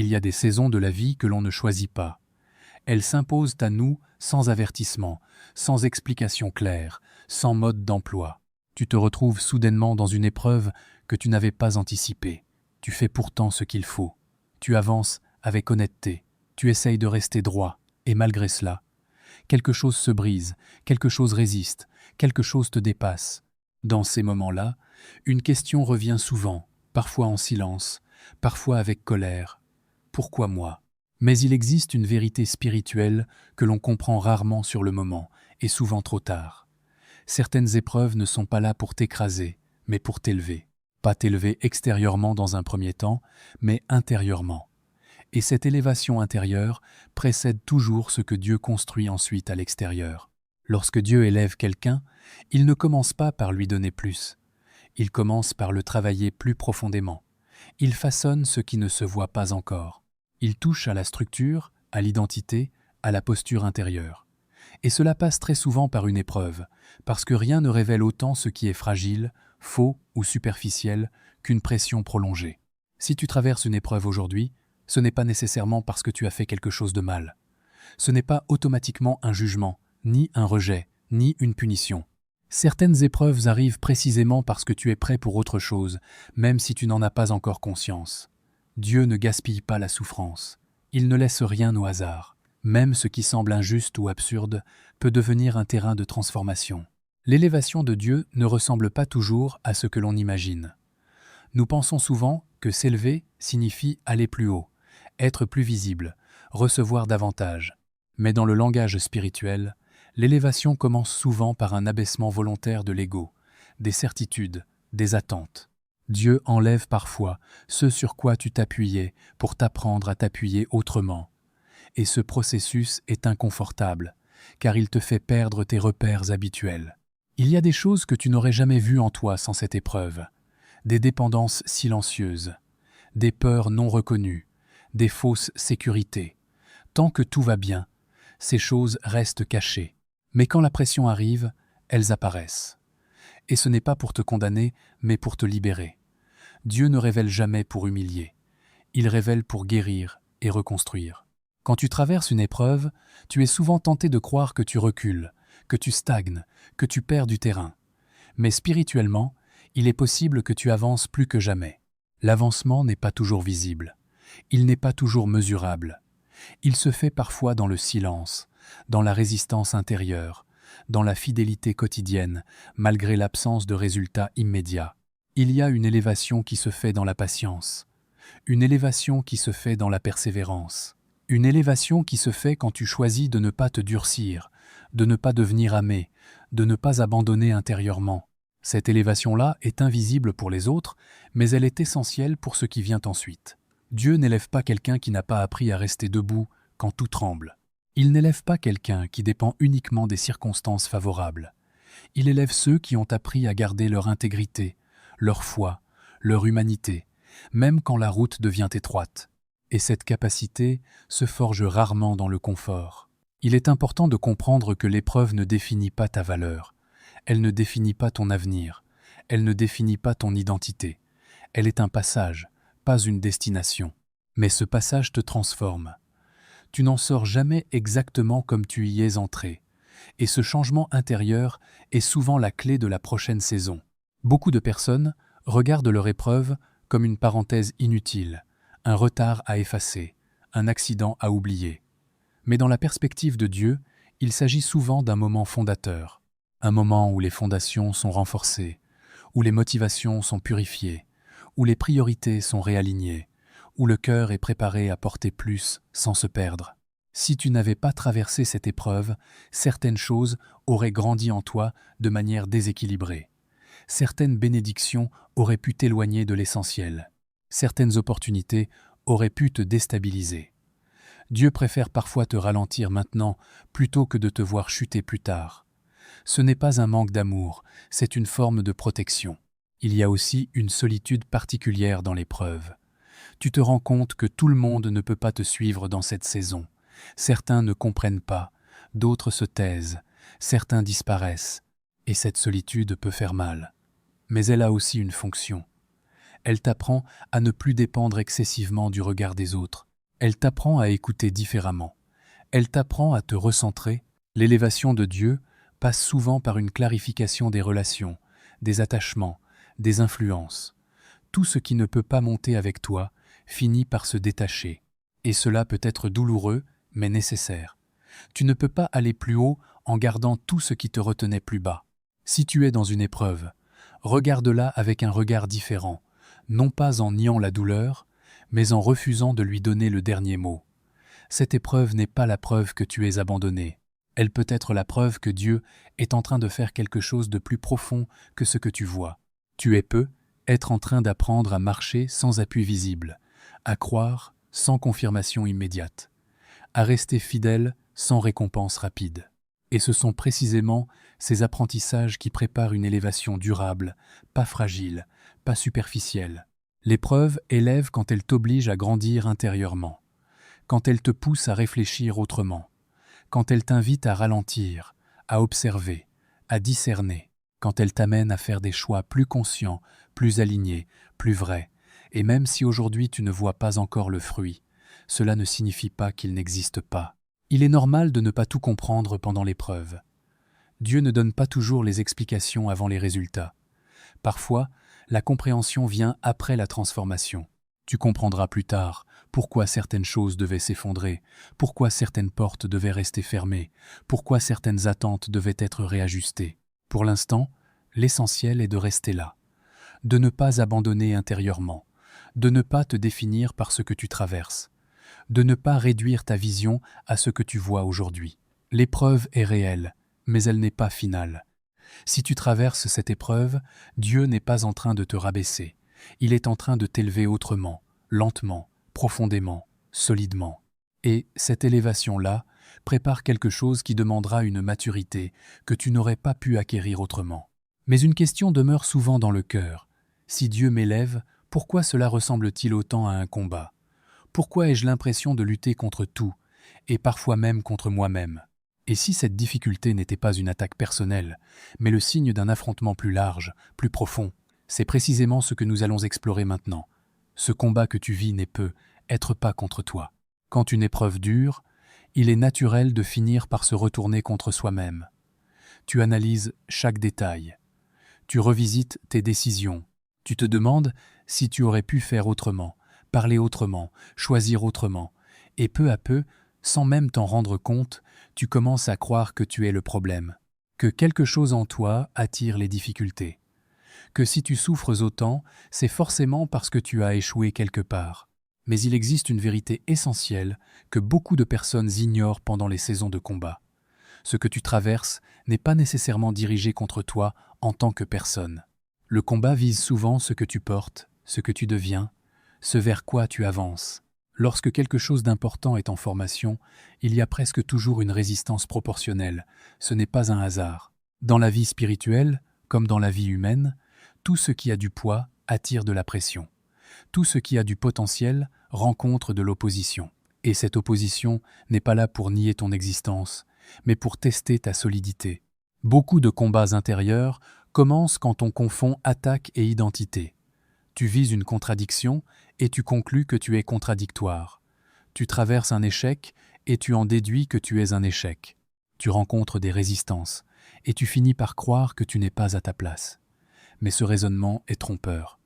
Il y a des saisons de la vie que l'on ne choisit pas. Elles s'imposent à nous sans avertissement, sans explication claire, sans mode d'emploi. Tu te retrouves soudainement dans une épreuve que tu n'avais pas anticipée. Tu fais pourtant ce qu'il faut. Tu avances avec honnêteté. Tu essayes de rester droit. Et malgré cela, quelque chose se brise, quelque chose résiste, quelque chose te dépasse. Dans ces moments-là, une question revient souvent, parfois en silence, parfois avec colère. Pourquoi moi ? Mais il existe une vérité spirituelle que l'on comprend rarement sur le moment, et souvent trop tard. Certaines épreuves ne sont pas là pour t'écraser, mais pour t'élever. Pas t'élever extérieurement dans un premier temps, mais intérieurement. Et cette élévation intérieure précède toujours ce que Dieu construit ensuite à l'extérieur. Lorsque Dieu élève quelqu'un, il ne commence pas par lui donner plus. Il commence par le travailler plus profondément. Il façonne ce qui ne se voit pas encore. Il touche à la structure, à l'identité, à la posture intérieure. Et cela passe très souvent par une épreuve, parce que rien ne révèle autant ce qui est fragile, faux ou superficiel qu'une pression prolongée. Si tu traverses une épreuve aujourd'hui, ce n'est pas nécessairement parce que tu as fait quelque chose de mal. Ce n'est pas automatiquement un jugement, ni un rejet, ni une punition. Certaines épreuves arrivent précisément parce que tu es prêt pour autre chose, même si tu n'en as pas encore conscience. Dieu ne gaspille pas la souffrance. Il ne laisse rien au hasard. Même ce qui semble injuste ou absurde peut devenir un terrain de transformation. L'élévation de Dieu ne ressemble pas toujours à ce que l'on imagine. Nous pensons souvent que s'élever signifie aller plus haut, être plus visible, recevoir davantage. Mais dans le langage spirituel, l'élévation commence souvent par un abaissement volontaire de l'ego, des certitudes, des attentes. Dieu enlève parfois ce sur quoi tu t'appuyais pour t'apprendre à t'appuyer autrement. Et ce processus est inconfortable, car il te fait perdre tes repères habituels. Il y a des choses que tu n'aurais jamais vues en toi sans cette épreuve, des dépendances silencieuses, des peurs non reconnues, des fausses sécurités. Tant que tout va bien, ces choses restent cachées. Mais quand la pression arrive, elles apparaissent. Et ce n'est pas pour te condamner, mais pour te libérer. Dieu ne révèle jamais pour humilier. Il révèle pour guérir et reconstruire. Quand tu traverses une épreuve, tu es souvent tenté de croire que tu recules, que tu stagnes, que tu perds du terrain. Mais spirituellement, il est possible que tu avances plus que jamais. L'avancement n'est pas toujours visible. Il n'est pas toujours mesurable. Il se fait parfois dans le silence, dans la résistance intérieure, dans la fidélité quotidienne, malgré l'absence de résultats immédiats. Il y a une élévation qui se fait dans la patience, une élévation qui se fait dans la persévérance, une élévation qui se fait quand tu choisis de ne pas te durcir, de ne pas devenir amé, de ne pas abandonner intérieurement. Cette élévation-là est invisible pour les autres, mais elle est essentielle pour ce qui vient ensuite. Dieu n'élève pas quelqu'un qui n'a pas appris à rester debout quand tout tremble. Il n'élève pas quelqu'un qui dépend uniquement des circonstances favorables. Il élève ceux qui ont appris à garder leur intégrité, leur foi, leur humanité, même quand la route devient étroite. Et cette capacité se forge rarement dans le confort. Il est important de comprendre que l'épreuve ne définit pas ta valeur. Elle ne définit pas ton avenir. Elle ne définit pas ton identité. Elle est un passage, pas une destination. Mais ce passage te transforme. Tu n'en sors jamais exactement comme tu y es entré. Et ce changement intérieur est souvent la clé de la prochaine saison. Beaucoup de personnes regardent leur épreuve comme une parenthèse inutile, un retard à effacer, un accident à oublier. Mais dans la perspective de Dieu, il s'agit souvent d'un moment fondateur, un moment où les fondations sont renforcées, où les motivations sont purifiées, où les priorités sont réalignées, où le cœur est préparé à porter plus sans se perdre. Si tu n'avais pas traversé cette épreuve, certaines choses auraient grandi en toi de manière déséquilibrée. Certaines bénédictions auraient pu t'éloigner de l'essentiel. Certaines opportunités auraient pu te déstabiliser. Dieu préfère parfois te ralentir maintenant plutôt que de te voir chuter plus tard. Ce n'est pas un manque d'amour, c'est une forme de protection. Il y a aussi une solitude particulière dans l'épreuve. Tu te rends compte que tout le monde ne peut pas te suivre dans cette saison. Certains ne comprennent pas, d'autres se taisent, certains disparaissent, et cette solitude peut faire mal. Mais elle a aussi une fonction. Elle t'apprend à ne plus dépendre excessivement du regard des autres, Elle t'apprend à écouter différemment. Elle t'apprend à te recentrer. L'élévation de Dieu passe souvent par une clarification des relations, des attachements, des influences. Tout ce qui ne peut pas monter avec toi finit par se détacher. Et cela peut être douloureux, mais nécessaire. Tu ne peux pas aller plus haut en gardant tout ce qui te retenait plus bas. Si tu es dans une épreuve, regarde-la avec un regard différent, non pas en niant la douleur, mais en refusant de lui donner le dernier mot. Cette épreuve n'est pas la preuve que tu es abandonné. Elle peut être la preuve que Dieu est en train de faire quelque chose de plus profond que ce que tu vois. Tu peux être en train d'apprendre à marcher sans appui visible, à croire sans confirmation immédiate, à rester fidèle sans récompense rapide. Et ce sont précisément ces apprentissages qui préparent une élévation durable, pas fragile, pas superficielle. L'épreuve élève quand elle t'oblige à grandir intérieurement, quand elle te pousse à réfléchir autrement, quand elle t'invite à ralentir, à observer, à discerner, quand elle t'amène à faire des choix plus conscients, plus alignés, plus vrais. Et même si aujourd'hui tu ne vois pas encore le fruit, cela ne signifie pas qu'il n'existe pas. Il est normal de ne pas tout comprendre pendant l'épreuve. Dieu ne donne pas toujours les explications avant les résultats. Parfois, la compréhension vient après la transformation. Tu comprendras plus tard pourquoi certaines choses devaient s'effondrer, pourquoi certaines portes devaient rester fermées, pourquoi certaines attentes devaient être réajustées. Pour l'instant, l'essentiel est de rester là, de ne pas abandonner intérieurement, de ne pas te définir par ce que tu traverses, de ne pas réduire ta vision à ce que tu vois aujourd'hui. L'épreuve est réelle, mais elle n'est pas finale. Si tu traverses cette épreuve, Dieu n'est pas en train de te rabaisser. Il est en train de t'élever autrement, lentement, profondément, solidement. Et cette élévation-là prépare quelque chose qui demandera une maturité que tu n'aurais pas pu acquérir autrement. Mais une question demeure souvent dans le cœur. Si Dieu m'élève, pourquoi cela ressemble-t-il autant à un combat ? Pourquoi ai-je l'impression de lutter contre tout, et parfois même contre moi-même ? Et si cette difficulté n'était pas une attaque personnelle, mais le signe d'un affrontement plus large, plus profond ? C'est précisément ce que nous allons explorer maintenant. Ce combat que tu vis ne peut être pas contre toi. Quand une épreuve dure, il est naturel de finir par se retourner contre soi-même. Tu analyses chaque détail. Tu revisites tes décisions. Tu te demandes si tu aurais pu faire autrement, parler autrement, choisir autrement. Et peu à peu, sans même t'en rendre compte, tu commences à croire que tu es le problème, que quelque chose en toi attire les difficultés, que si tu souffres autant, c'est forcément parce que tu as échoué quelque part. Mais il existe une vérité essentielle que beaucoup de personnes ignorent pendant les saisons de combat. Ce que tu traverses n'est pas nécessairement dirigé contre toi en tant que personne. Le combat vise souvent ce que tu portes, ce que tu deviens, ce vers quoi tu avances. Lorsque quelque chose d'important est en formation, il y a presque toujours une résistance proportionnelle. Ce n'est pas un hasard. Dans la vie spirituelle, comme dans la vie humaine, tout ce qui a du poids attire de la pression. Tout ce qui a du potentiel rencontre de l'opposition. Et cette opposition n'est pas là pour nier ton existence, mais pour tester ta solidité. Beaucoup de combats intérieurs commencent quand on confond attaque et identité. Tu vises une contradiction et tu conclus que tu es contradictoire. Tu traverses un échec et tu en déduis que tu es un échec. Tu rencontres des résistances et tu finis par croire que tu n'es pas à ta place. Mais ce raisonnement est trompeur.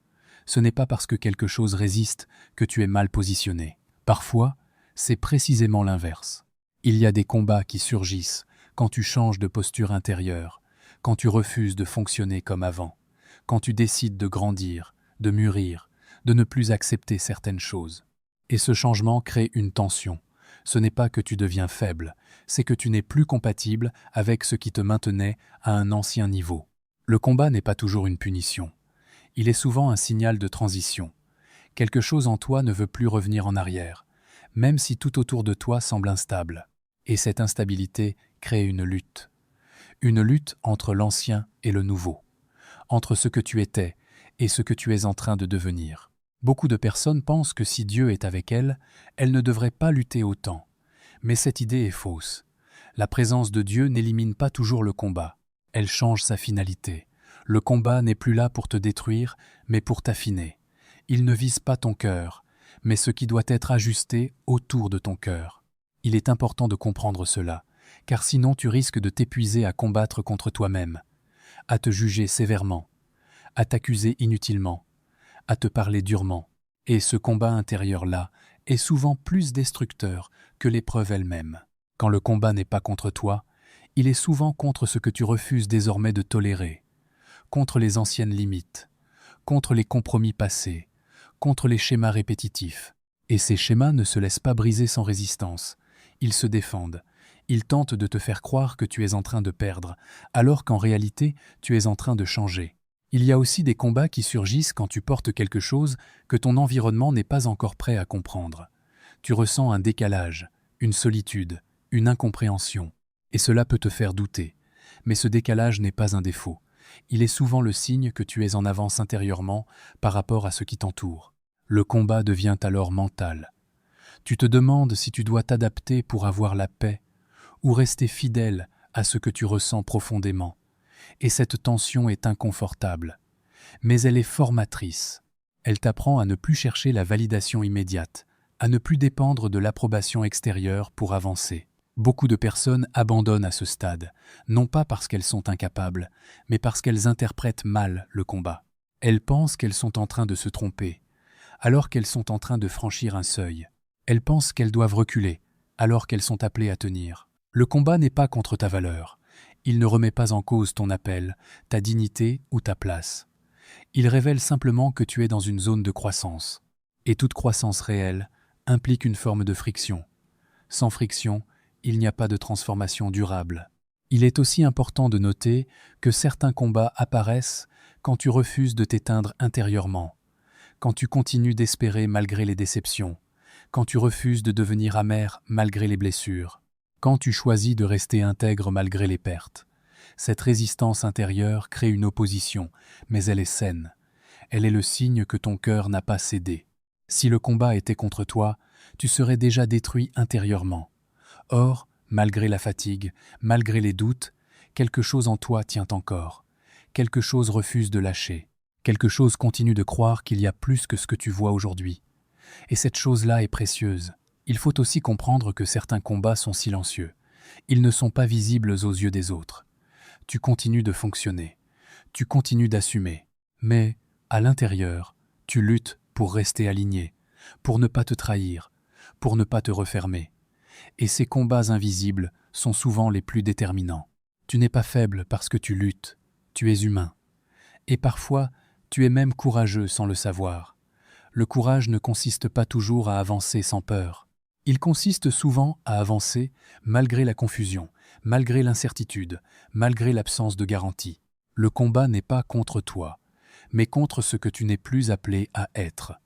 Ce n'est pas parce que quelque chose résiste que tu es mal positionné. Parfois, c'est précisément l'inverse. Il y a des combats qui surgissent quand tu changes de posture intérieure, quand tu refuses de fonctionner comme avant, quand tu décides de grandir, de mûrir, de ne plus accepter certaines choses. Et ce changement crée une tension. Ce n'est pas que tu deviens faible, c'est que tu n'es plus compatible avec ce qui te maintenait à un ancien niveau. Le combat n'est pas toujours une punition. Il est souvent un signal de transition. Quelque chose en toi ne veut plus revenir en arrière, même si tout autour de toi semble instable. Et cette instabilité crée une lutte. Une lutte entre l'ancien et le nouveau, entre ce que tu étais et ce que tu es en train de devenir. Beaucoup de personnes pensent que si Dieu est avec elles, elles ne devraient pas lutter autant. Mais cette idée est fausse. La présence de Dieu n'élimine pas toujours le combat. Elle change sa finalité. Le combat n'est plus là pour te détruire, mais pour t'affiner. Il ne vise pas ton cœur, mais ce qui doit être ajusté autour de ton cœur. Il est important de comprendre cela, car sinon tu risques de t'épuiser à combattre contre toi-même, à te juger sévèrement, à t'accuser inutilement, à te parler durement. Et ce combat intérieur-là est souvent plus destructeur que l'épreuve elle-même. Quand le combat n'est pas contre toi, il est souvent contre ce que tu refuses désormais de tolérer, contre les anciennes limites, contre les compromis passés, contre les schémas répétitifs. Et ces schémas ne se laissent pas briser sans résistance. Ils se défendent. Ils tentent de te faire croire que tu es en train de perdre, alors qu'en réalité, tu es en train de changer. Il y a aussi des combats qui surgissent quand tu portes quelque chose que ton environnement n'est pas encore prêt à comprendre. Tu ressens un décalage, une solitude, une incompréhension, et cela peut te faire douter. Mais ce décalage n'est pas un défaut. Il est souvent le signe que tu es en avance intérieurement par rapport à ce qui t'entoure. Le combat devient alors mental. Tu te demandes si tu dois t'adapter pour avoir la paix ou rester fidèle à ce que tu ressens profondément. Et cette tension est inconfortable, mais elle est formatrice. Elle t'apprend à ne plus chercher la validation immédiate, à ne plus dépendre de l'approbation extérieure pour avancer. Beaucoup de personnes abandonnent à ce stade, non pas parce qu'elles sont incapables, mais parce qu'elles interprètent mal le combat. Elles pensent qu'elles sont en train de se tromper, alors qu'elles sont en train de franchir un seuil. Elles pensent qu'elles doivent reculer, alors qu'elles sont appelées à tenir. Le combat n'est pas contre ta valeur. Il ne remet pas en cause ton appel, ta dignité ou ta place. Il révèle simplement que tu es dans une zone de croissance. Et toute croissance réelle implique une forme de friction. Sans friction, il n'y a pas de transformation durable. Il est aussi important de noter que certains combats apparaissent quand tu refuses de t'éteindre intérieurement, quand tu continues d'espérer malgré les déceptions, quand tu refuses de devenir amer malgré les blessures, quand tu choisis de rester intègre malgré les pertes. Cette résistance intérieure crée une opposition, mais elle est saine. Elle est le signe que ton cœur n'a pas cédé. Si le combat était contre toi, tu serais déjà détruit intérieurement. Or, malgré la fatigue, malgré les doutes, quelque chose en toi tient encore. Quelque chose refuse de lâcher. Quelque chose continue de croire qu'il y a plus que ce que tu vois aujourd'hui. Et cette chose-là est précieuse. Il faut aussi comprendre que certains combats sont silencieux. Ils ne sont pas visibles aux yeux des autres. Tu continues de fonctionner. Tu continues d'assumer. Mais, à l'intérieur, tu luttes pour rester aligné, pour ne pas te trahir, pour ne pas te refermer. Et ces combats invisibles sont souvent les plus déterminants. Tu n'es pas faible parce que tu luttes. Tu es humain. Et parfois, tu es même courageux sans le savoir. Le courage ne consiste pas toujours à avancer sans peur. Il consiste souvent à avancer malgré la confusion, malgré l'incertitude, malgré l'absence de garantie. Le combat n'est pas contre toi, mais contre ce que tu n'es plus appelé à être,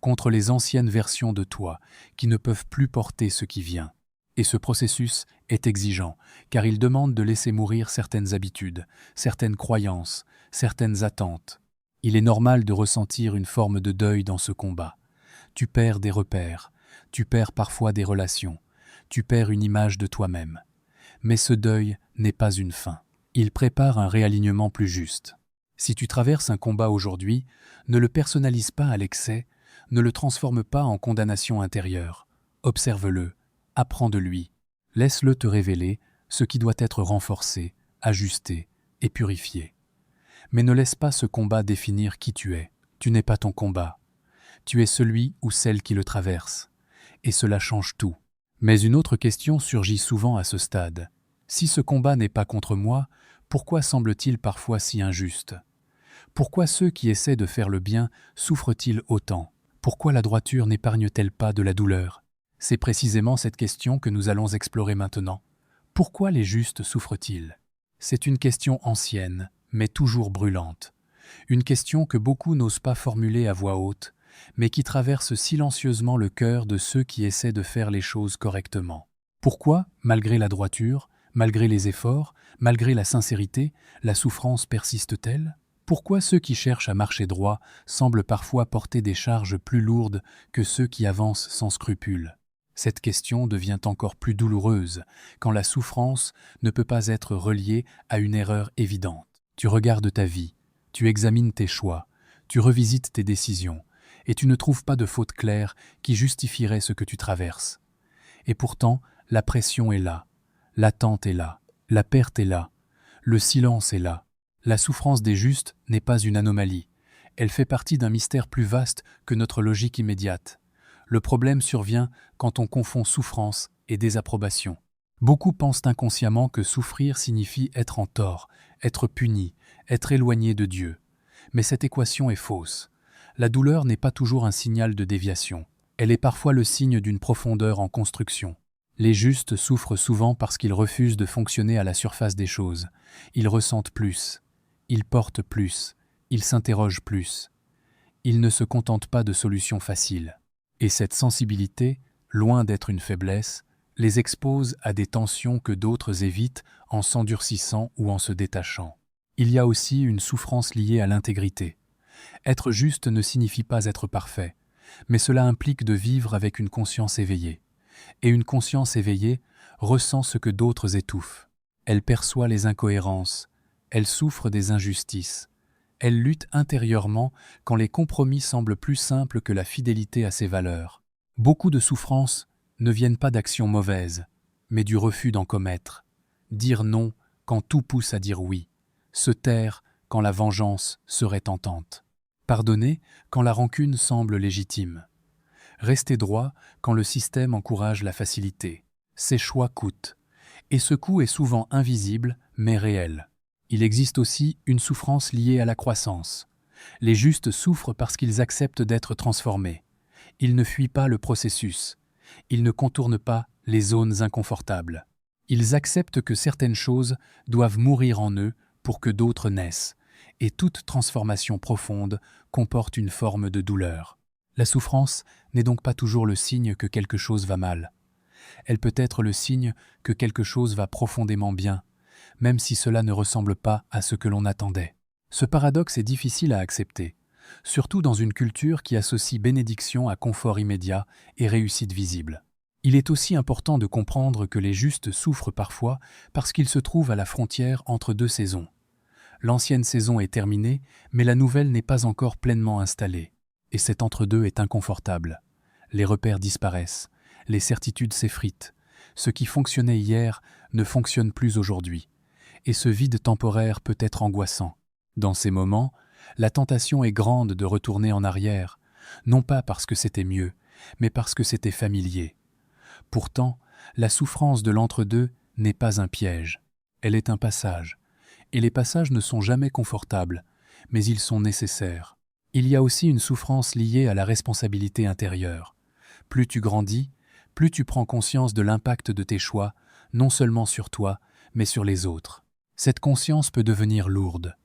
contre les anciennes versions de toi qui ne peuvent plus porter ce qui vient. Et ce processus est exigeant, car il demande de laisser mourir certaines habitudes, certaines croyances, certaines attentes. Il est normal de ressentir une forme de deuil dans ce combat. Tu perds des repères, tu perds parfois des relations, tu perds une image de toi-même. Mais ce deuil n'est pas une fin. Il prépare un réalignement plus juste. Si tu traverses un combat aujourd'hui, ne le personnalise pas à l'excès, ne le transforme pas en condamnation intérieure. Observe-le, apprends de lui. Laisse-le te révéler ce qui doit être renforcé, ajusté et purifié. Mais ne laisse pas ce combat définir qui tu es. Tu n'es pas ton combat. Tu es celui ou celle qui le traverse. Et cela change tout. Mais une autre question surgit souvent à ce stade. Si ce combat n'est pas contre moi, pourquoi semble-t-il parfois si injuste ? Pourquoi ceux qui essaient de faire le bien souffrent-ils autant ? Pourquoi la droiture n'épargne-t-elle pas de la douleur ? C'est précisément cette question que nous allons explorer maintenant. Pourquoi les justes souffrent-ils ? C'est une question ancienne, mais toujours brûlante. Une question que beaucoup n'osent pas formuler à voix haute, mais qui traverse silencieusement le cœur de ceux qui essaient de faire les choses correctement. Pourquoi, malgré la droiture, malgré les efforts, malgré la sincérité, la souffrance persiste-t-elle ? Pourquoi ceux qui cherchent à marcher droit semblent parfois porter des charges plus lourdes que ceux qui avancent sans scrupule ? Cette question devient encore plus douloureuse quand la souffrance ne peut pas être reliée à une erreur évidente. Tu regardes ta vie, tu examines tes choix, tu revisites tes décisions, et tu ne trouves pas de faute claire qui justifierait ce que tu traverses. Et pourtant, la pression est là, l'attente est là, la perte est là, le silence est là. La souffrance des justes n'est pas une anomalie. Elle fait partie d'un mystère plus vaste que notre logique immédiate. Le problème survient quand on confond souffrance et désapprobation. Beaucoup pensent inconsciemment que souffrir signifie être en tort, être puni, être éloigné de Dieu. Mais cette équation est fausse. La douleur n'est pas toujours un signal de déviation. Elle est parfois le signe d'une profondeur en construction. Les justes souffrent souvent parce qu'ils refusent de fonctionner à la surface des choses. Ils ressentent plus, ils portent plus, ils s'interrogent plus. Ils ne se contentent pas de solutions faciles. Et cette sensibilité, loin d'être une faiblesse, les expose à des tensions que d'autres évitent en s'endurcissant ou en se détachant. Il y a aussi une souffrance liée à l'intégrité. Être juste ne signifie pas être parfait, mais cela implique de vivre avec une conscience éveillée. Et une conscience éveillée ressent ce que d'autres étouffent. Elle perçoit les incohérences, elle souffre des injustices. Elle lutte intérieurement quand les compromis semblent plus simples que la fidélité à ses valeurs. Beaucoup de souffrances ne viennent pas d'actions mauvaises, mais du refus d'en commettre. Dire non quand tout pousse à dire oui. Se taire quand la vengeance serait tentante. Pardonner quand la rancune semble légitime. Rester droit quand le système encourage la facilité. Ces choix coûtent. Et ce coût est souvent invisible, mais réel. Il existe aussi une souffrance liée à la croissance. Les justes souffrent parce qu'ils acceptent d'être transformés. Ils ne fuient pas le processus. Ils ne contournent pas les zones inconfortables. Ils acceptent que certaines choses doivent mourir en eux pour que d'autres naissent. Et toute transformation profonde comporte une forme de douleur. La souffrance n'est donc pas toujours le signe que quelque chose va mal. Elle peut être le signe que quelque chose va profondément bien, même si cela ne ressemble pas à ce que l'on attendait. Ce paradoxe est difficile à accepter, surtout dans une culture qui associe bénédiction à confort immédiat et réussite visible. Il est aussi important de comprendre que les justes souffrent parfois parce qu'ils se trouvent à la frontière entre deux saisons. L'ancienne saison est terminée, mais la nouvelle n'est pas encore pleinement installée. Et cet entre-deux est inconfortable. Les repères disparaissent, les certitudes s'effritent. Ce qui fonctionnait hier ne fonctionne plus aujourd'hui. Et ce vide temporaire peut être angoissant. Dans ces moments, la tentation est grande de retourner en arrière, non pas parce que c'était mieux, mais parce que c'était familier. Pourtant, la souffrance de l'entre-deux n'est pas un piège. Elle est un passage. Et les passages ne sont jamais confortables, mais ils sont nécessaires. Il y a aussi une souffrance liée à la responsabilité intérieure. Plus tu grandis, plus tu prends conscience de l'impact de tes choix, non seulement sur toi, mais sur les autres. Cette conscience peut devenir lourde.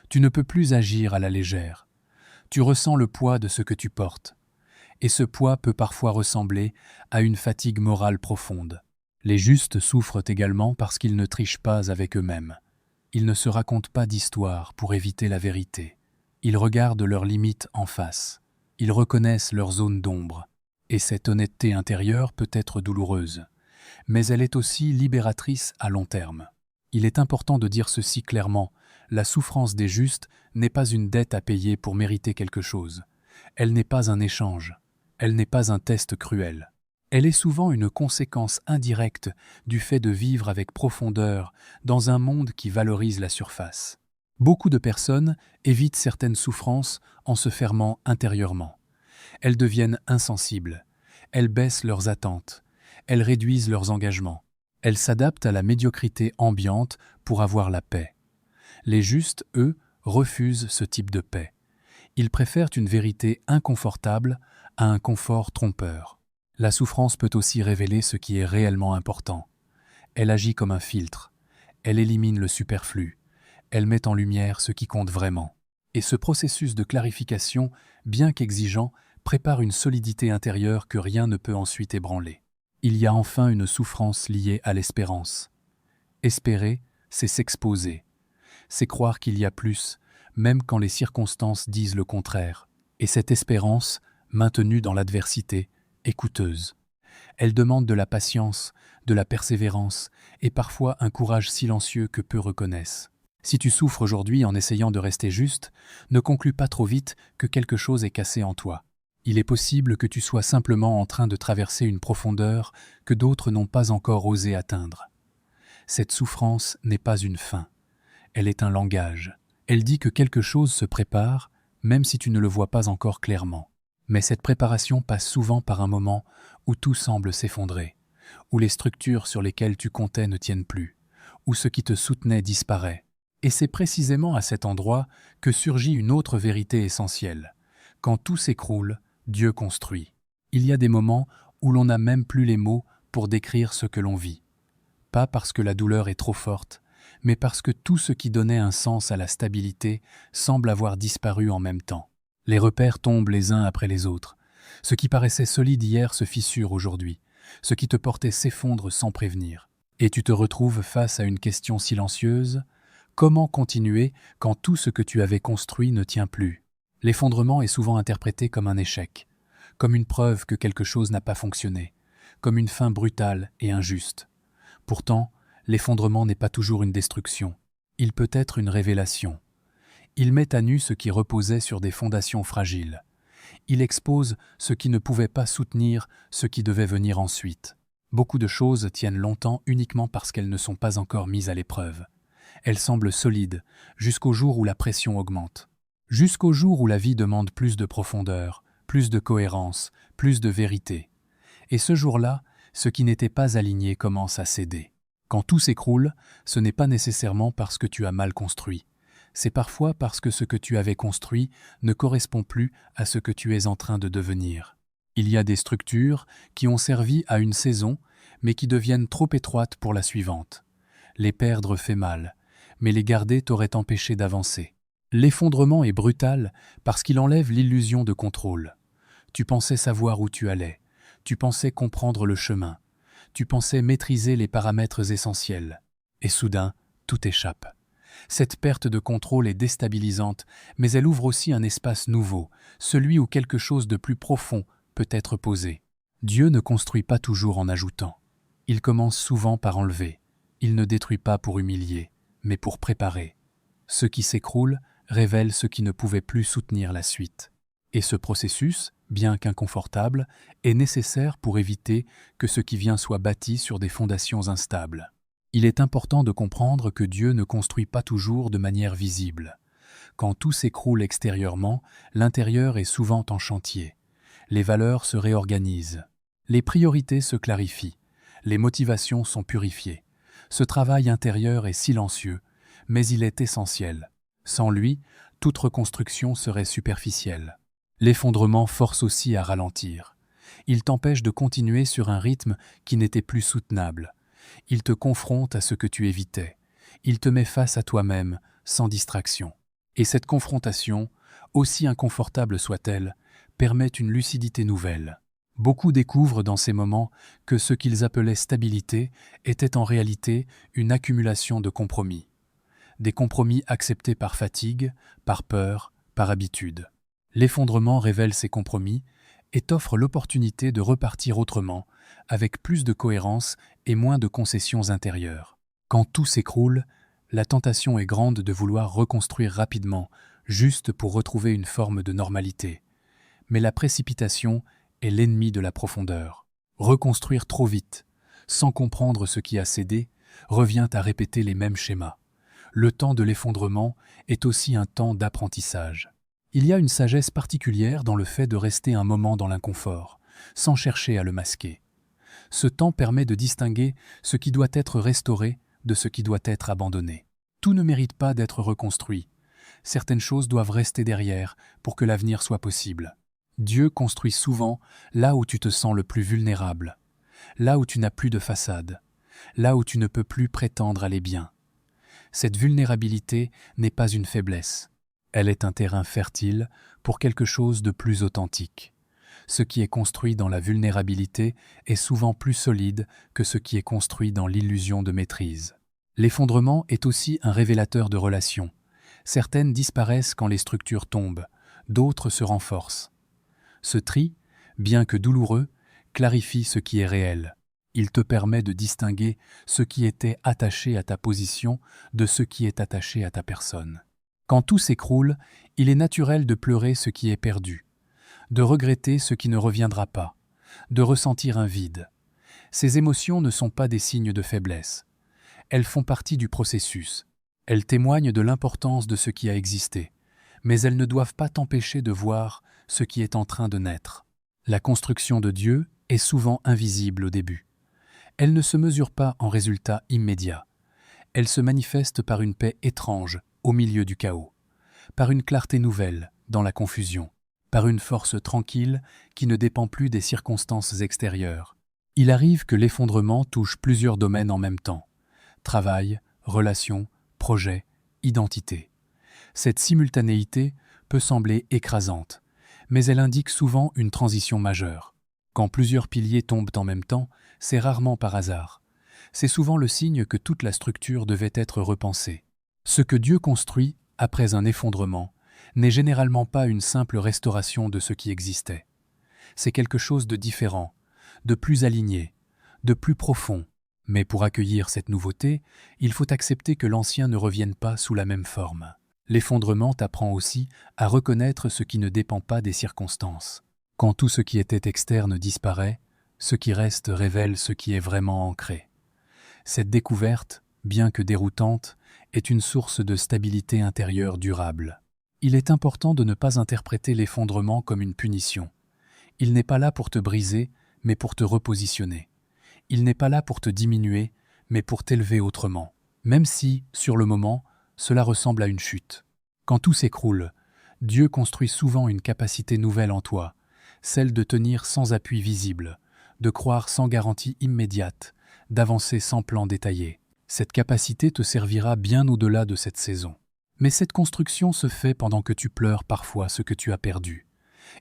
Tu ne peux plus agir à la légère. Tu ressens le poids de ce que tu portes. Et ce poids peut parfois ressembler à une fatigue morale profonde. Les justes souffrent également parce qu'ils ne trichent pas avec eux-mêmes. Ils ne se racontent pas d'histoire pour éviter la vérité. Ils regardent leurs limites en face. Ils reconnaissent leurs zones d'ombre. Et cette honnêteté intérieure peut être douloureuse. Mais elle est aussi libératrice à long terme. Il est important de dire ceci clairement. La souffrance des justes n'est pas une dette à payer pour mériter quelque chose. Elle n'est pas un échange. Elle n'est pas un test cruel. Elle est souvent une conséquence indirecte du fait de vivre avec profondeur dans un monde qui valorise la surface. Beaucoup de personnes évitent certaines souffrances en se fermant intérieurement. Elles deviennent insensibles. Elles baissent leurs attentes. Elles réduisent leurs engagements. Elles s'adaptent à la médiocrité ambiante pour avoir la paix. Les justes, eux, refusent ce type de paix. Ils préfèrent une vérité inconfortable à un confort trompeur. La souffrance peut aussi révéler ce qui est réellement important. Elle agit comme un filtre. Elle élimine le superflu. Elle met en lumière ce qui compte vraiment. Et ce processus de clarification, bien qu'exigeant, prépare une solidité intérieure que rien ne peut ensuite ébranler. Il y a enfin une souffrance liée à l'espérance. Espérer, c'est s'exposer. C'est croire qu'il y a plus, même quand les circonstances disent le contraire. Et cette espérance, maintenue dans l'adversité, est coûteuse. Elle demande de la patience, de la persévérance et parfois un courage silencieux que peu reconnaissent. Si tu souffres aujourd'hui en essayant de rester juste, ne conclus pas trop vite que quelque chose est cassé en toi. Il est possible que tu sois simplement en train de traverser une profondeur que d'autres n'ont pas encore osé atteindre. Cette souffrance n'est pas une fin, elle est un langage. Elle dit que quelque chose se prépare, même si tu ne le vois pas encore clairement. Mais cette préparation passe souvent par un moment où tout semble s'effondrer, où les structures sur lesquelles tu comptais ne tiennent plus, où ce qui te soutenait disparaît. Et c'est précisément à cet endroit que surgit une autre vérité essentielle. Quand tout s'écroule, Dieu construit. Il y a des moments où l'on n'a même plus les mots pour décrire ce que l'on vit. Pas parce que la douleur est trop forte, mais parce que tout ce qui donnait un sens à la stabilité semble avoir disparu en même temps. Les repères tombent les uns après les autres. Ce qui paraissait solide hier se fissure aujourd'hui. Ce qui te portait s'effondre sans prévenir. Et tu te retrouves face à une question silencieuse. Comment continuer quand tout ce que tu avais construit ne tient plus? L'effondrement est souvent interprété comme un échec, comme une preuve que quelque chose n'a pas fonctionné, comme une fin brutale et injuste. Pourtant, l'effondrement n'est pas toujours une destruction. Il peut être une révélation. Il met à nu ce qui reposait sur des fondations fragiles. Il expose ce qui ne pouvait pas soutenir ce qui devait venir ensuite. Beaucoup de choses tiennent longtemps uniquement parce qu'elles ne sont pas encore mises à l'épreuve. Elles semblent solides jusqu'au jour où la pression augmente. Jusqu'au jour où la vie demande plus de profondeur, plus de cohérence, plus de vérité. Et ce jour-là, ce qui n'était pas aligné commence à céder. Quand tout s'écroule, ce n'est pas nécessairement parce que tu as mal construit. C'est parfois parce que ce que tu avais construit ne correspond plus à ce que tu es en train de devenir. Il y a des structures qui ont servi à une saison, mais qui deviennent trop étroites pour la suivante. Les perdre fait mal, mais les garder t'aurait empêché d'avancer. L'effondrement est brutal parce qu'il enlève l'illusion de contrôle. Tu pensais savoir où tu allais, tu pensais comprendre le chemin, tu pensais maîtriser les paramètres essentiels. Et soudain, tout échappe. Cette perte de contrôle est déstabilisante, mais elle ouvre aussi un espace nouveau, celui où quelque chose de plus profond peut être posé. Dieu ne construit pas toujours en ajoutant. Il commence souvent par enlever. Il ne détruit pas pour humilier, mais pour préparer. Ce qui s'écroule révèle ce qui ne pouvait plus soutenir la suite. Et ce processus, bien qu'inconfortable, est nécessaire pour éviter que ce qui vient soit bâti sur des fondations instables. Il est important de comprendre que Dieu ne construit pas toujours de manière visible. Quand tout s'écroule extérieurement, l'intérieur est souvent en chantier. Les valeurs se réorganisent. Les priorités se clarifient. Les motivations sont purifiées. Ce travail intérieur est silencieux, mais il est essentiel. Sans lui, toute reconstruction serait superficielle. L'effondrement force aussi à ralentir. Il t'empêche de continuer sur un rythme qui n'était plus soutenable. Il te confronte à ce que tu évitais. Il te met face à toi-même, sans distraction. Et cette confrontation, aussi inconfortable soit-elle, permet une lucidité nouvelle. Beaucoup découvrent dans ces moments que ce qu'ils appelaient stabilité était en réalité une accumulation de compromis. Des compromis acceptés par fatigue, par peur, par habitude. L'effondrement révèle ces compromis et t'offre l'opportunité de repartir autrement, avec plus de cohérence et moins de concessions intérieures. Quand tout s'écroule, la tentation est grande de vouloir reconstruire rapidement, juste pour retrouver une forme de normalité. Mais la précipitation est l'ennemi de la profondeur. Reconstruire trop vite, sans comprendre ce qui a cédé, revient à répéter les mêmes schémas. Le temps de l'effondrement est aussi un temps d'apprentissage. Il y a une sagesse particulière dans le fait de rester un moment dans l'inconfort, sans chercher à le masquer. Ce temps permet de distinguer ce qui doit être restauré de ce qui doit être abandonné. Tout ne mérite pas d'être reconstruit. Certaines choses doivent rester derrière pour que l'avenir soit possible. Dieu construit souvent là où tu te sens le plus vulnérable, là où tu n'as plus de façade, là où tu ne peux plus prétendre aller bien. Cette vulnérabilité n'est pas une faiblesse. Elle est un terrain fertile pour quelque chose de plus authentique. Ce qui est construit dans la vulnérabilité est souvent plus solide que ce qui est construit dans l'illusion de maîtrise. L'effondrement est aussi un révélateur de relations. Certaines disparaissent quand les structures tombent, d'autres se renforcent. Ce tri, bien que douloureux, clarifie ce qui est réel. Il te permet de distinguer ce qui était attaché à ta position de ce qui est attaché à ta personne. Quand tout s'écroule, il est naturel de pleurer ce qui est perdu. de regretter ce qui ne reviendra pas, de ressentir un vide. Ces émotions ne sont pas des signes de faiblesse. Elles font partie du processus. Elles témoignent de l'importance de ce qui a existé, mais elles ne doivent pas t'empêcher de voir ce qui est en train de naître. La construction de Dieu est souvent invisible au début. Elle ne se mesure pas en résultat immédiat. Elle se manifeste par une paix étrange au milieu du chaos, par une clarté nouvelle dans la confusion, par une force tranquille qui ne dépend plus des circonstances extérieures. Il arrive que l'effondrement touche plusieurs domaines en même temps: travail, relations, projets, identité. Cette simultanéité peut sembler écrasante, mais elle indique souvent une transition majeure. Quand plusieurs piliers tombent en même temps, c'est rarement par hasard. C'est souvent le signe que toute la structure devait être repensée. Ce que Dieu construit après un effondrement n'est généralement pas une simple restauration de ce qui existait. C'est quelque chose de différent, de plus aligné, de plus profond. Mais pour accueillir cette nouveauté, il faut accepter que l'ancien ne revienne pas sous la même forme. L'effondrement t'apprend aussi à reconnaître ce qui ne dépend pas des circonstances. Quand tout ce qui était externe disparaît, ce qui reste révèle ce qui est vraiment ancré. Cette découverte, bien que déroutante, est une source de stabilité intérieure durable. Il est important de ne pas interpréter l'effondrement comme une punition. Il n'est pas là pour te briser, mais pour te repositionner. Il n'est pas là pour te diminuer, mais pour t'élever autrement. Même si, sur le moment, cela ressemble à une chute. Quand tout s'écroule, Dieu construit souvent une capacité nouvelle en toi, celle de tenir sans appui visible, de croire sans garantie immédiate, d'avancer sans plan détaillé. Cette capacité te servira bien au-delà de cette saison. Mais cette construction se fait pendant que tu pleures parfois ce que tu as perdu.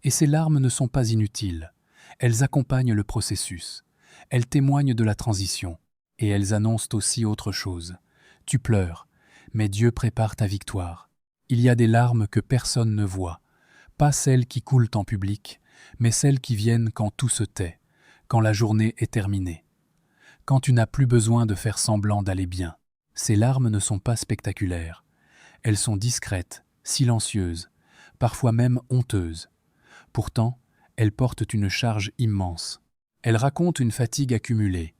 Et ces larmes ne sont pas inutiles. Elles accompagnent le processus. Elles témoignent de la transition. Et elles annoncent aussi autre chose. Tu pleures, mais Dieu prépare ta victoire. Il y a des larmes que personne ne voit, pas celles qui coulent en public, mais celles qui viennent quand tout se tait, quand la journée est terminée. Quand tu n'as plus besoin de faire semblant d'aller bien. Ces larmes ne sont pas spectaculaires. Elles sont discrètes, silencieuses, parfois même honteuses. Pourtant, elles portent une charge immense. Elles racontent une fatigue accumulée,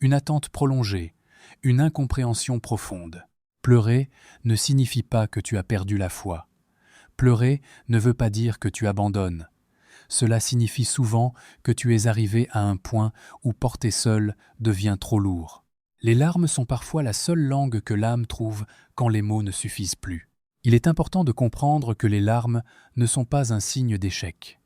une attente prolongée, une incompréhension profonde. Pleurer ne signifie pas que tu as perdu la foi. Pleurer ne veut pas dire que tu abandonnes. Cela signifie souvent que tu es arrivé à un point où porter seul devient trop lourd. Les larmes sont parfois la seule langue que l'âme trouve quand les mots ne suffisent plus. Il est important de comprendre que les larmes ne sont pas un signe d'échec.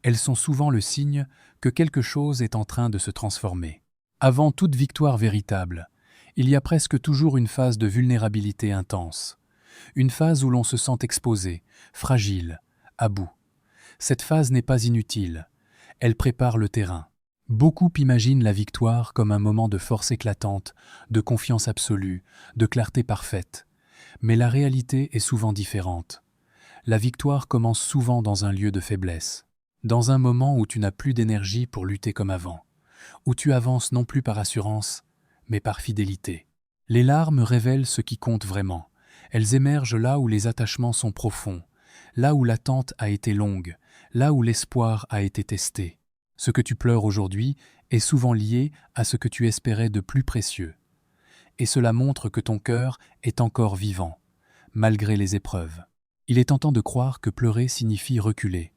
Elles sont souvent le signe que quelque chose est en train de se transformer. Avant toute victoire véritable, il y a presque toujours une phase de vulnérabilité intense. Une phase où l'on se sent exposé, fragile, à bout. Cette phase n'est pas inutile. Elle prépare le terrain. Beaucoup imaginent la victoire comme un moment de force éclatante, de confiance absolue, de clarté parfaite. Mais la réalité est souvent différente. La victoire commence souvent dans un lieu de faiblesse, dans un moment où tu n'as plus d'énergie pour lutter comme avant, où tu avances non plus par assurance, mais par fidélité. Les larmes révèlent ce qui compte vraiment. Elles émergent là où les attachements sont profonds, là où l'attente a été longue, là où l'espoir a été testé. Ce que tu pleures aujourd'hui est souvent lié à ce que tu espérais de plus précieux. Et cela montre que ton cœur est encore vivant, malgré les épreuves. Il est tentant de croire que pleurer signifie reculer.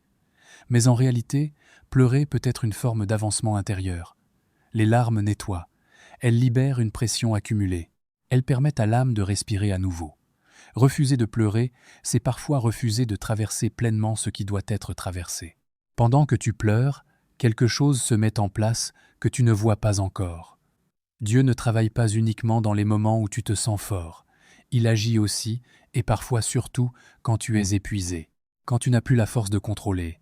Mais en réalité, pleurer peut être une forme d'avancement intérieur. Les larmes nettoient. Elles libèrent une pression accumulée. Elles permettent à l'âme de respirer à nouveau. Refuser de pleurer, c'est parfois refuser de traverser pleinement ce qui doit être traversé. Pendant que tu pleures, quelque chose se met en place que tu ne vois pas encore. Dieu ne travaille pas uniquement dans les moments où tu te sens fort. Il agit aussi, et parfois surtout, quand tu es épuisé, quand tu n'as plus la force de contrôler,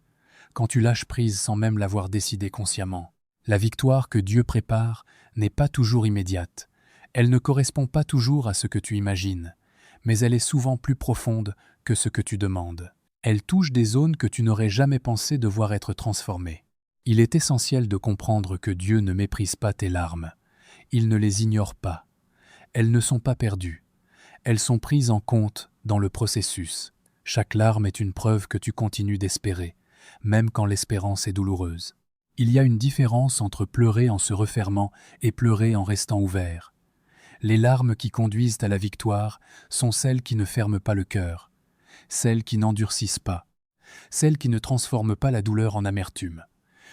quand tu lâches prise sans même l'avoir décidé consciemment. La victoire que Dieu prépare n'est pas toujours immédiate. Elle ne correspond pas toujours à ce que tu imagines, mais elle est souvent plus profonde que ce que tu demandes. Elle touche des zones que tu n'aurais jamais pensé devoir être transformées. Il est essentiel de comprendre que Dieu ne méprise pas tes larmes. Il ne les ignore pas. Elles ne sont pas perdues. Elles sont prises en compte dans le processus. Chaque larme est une preuve que tu continues d'espérer, même quand l'espérance est douloureuse. Il y a une différence entre pleurer en se refermant et pleurer en restant ouvert. Les larmes qui conduisent à la victoire sont celles qui ne ferment pas le cœur, celles qui n'endurcissent pas, celles qui ne transforment pas la douleur en amertume.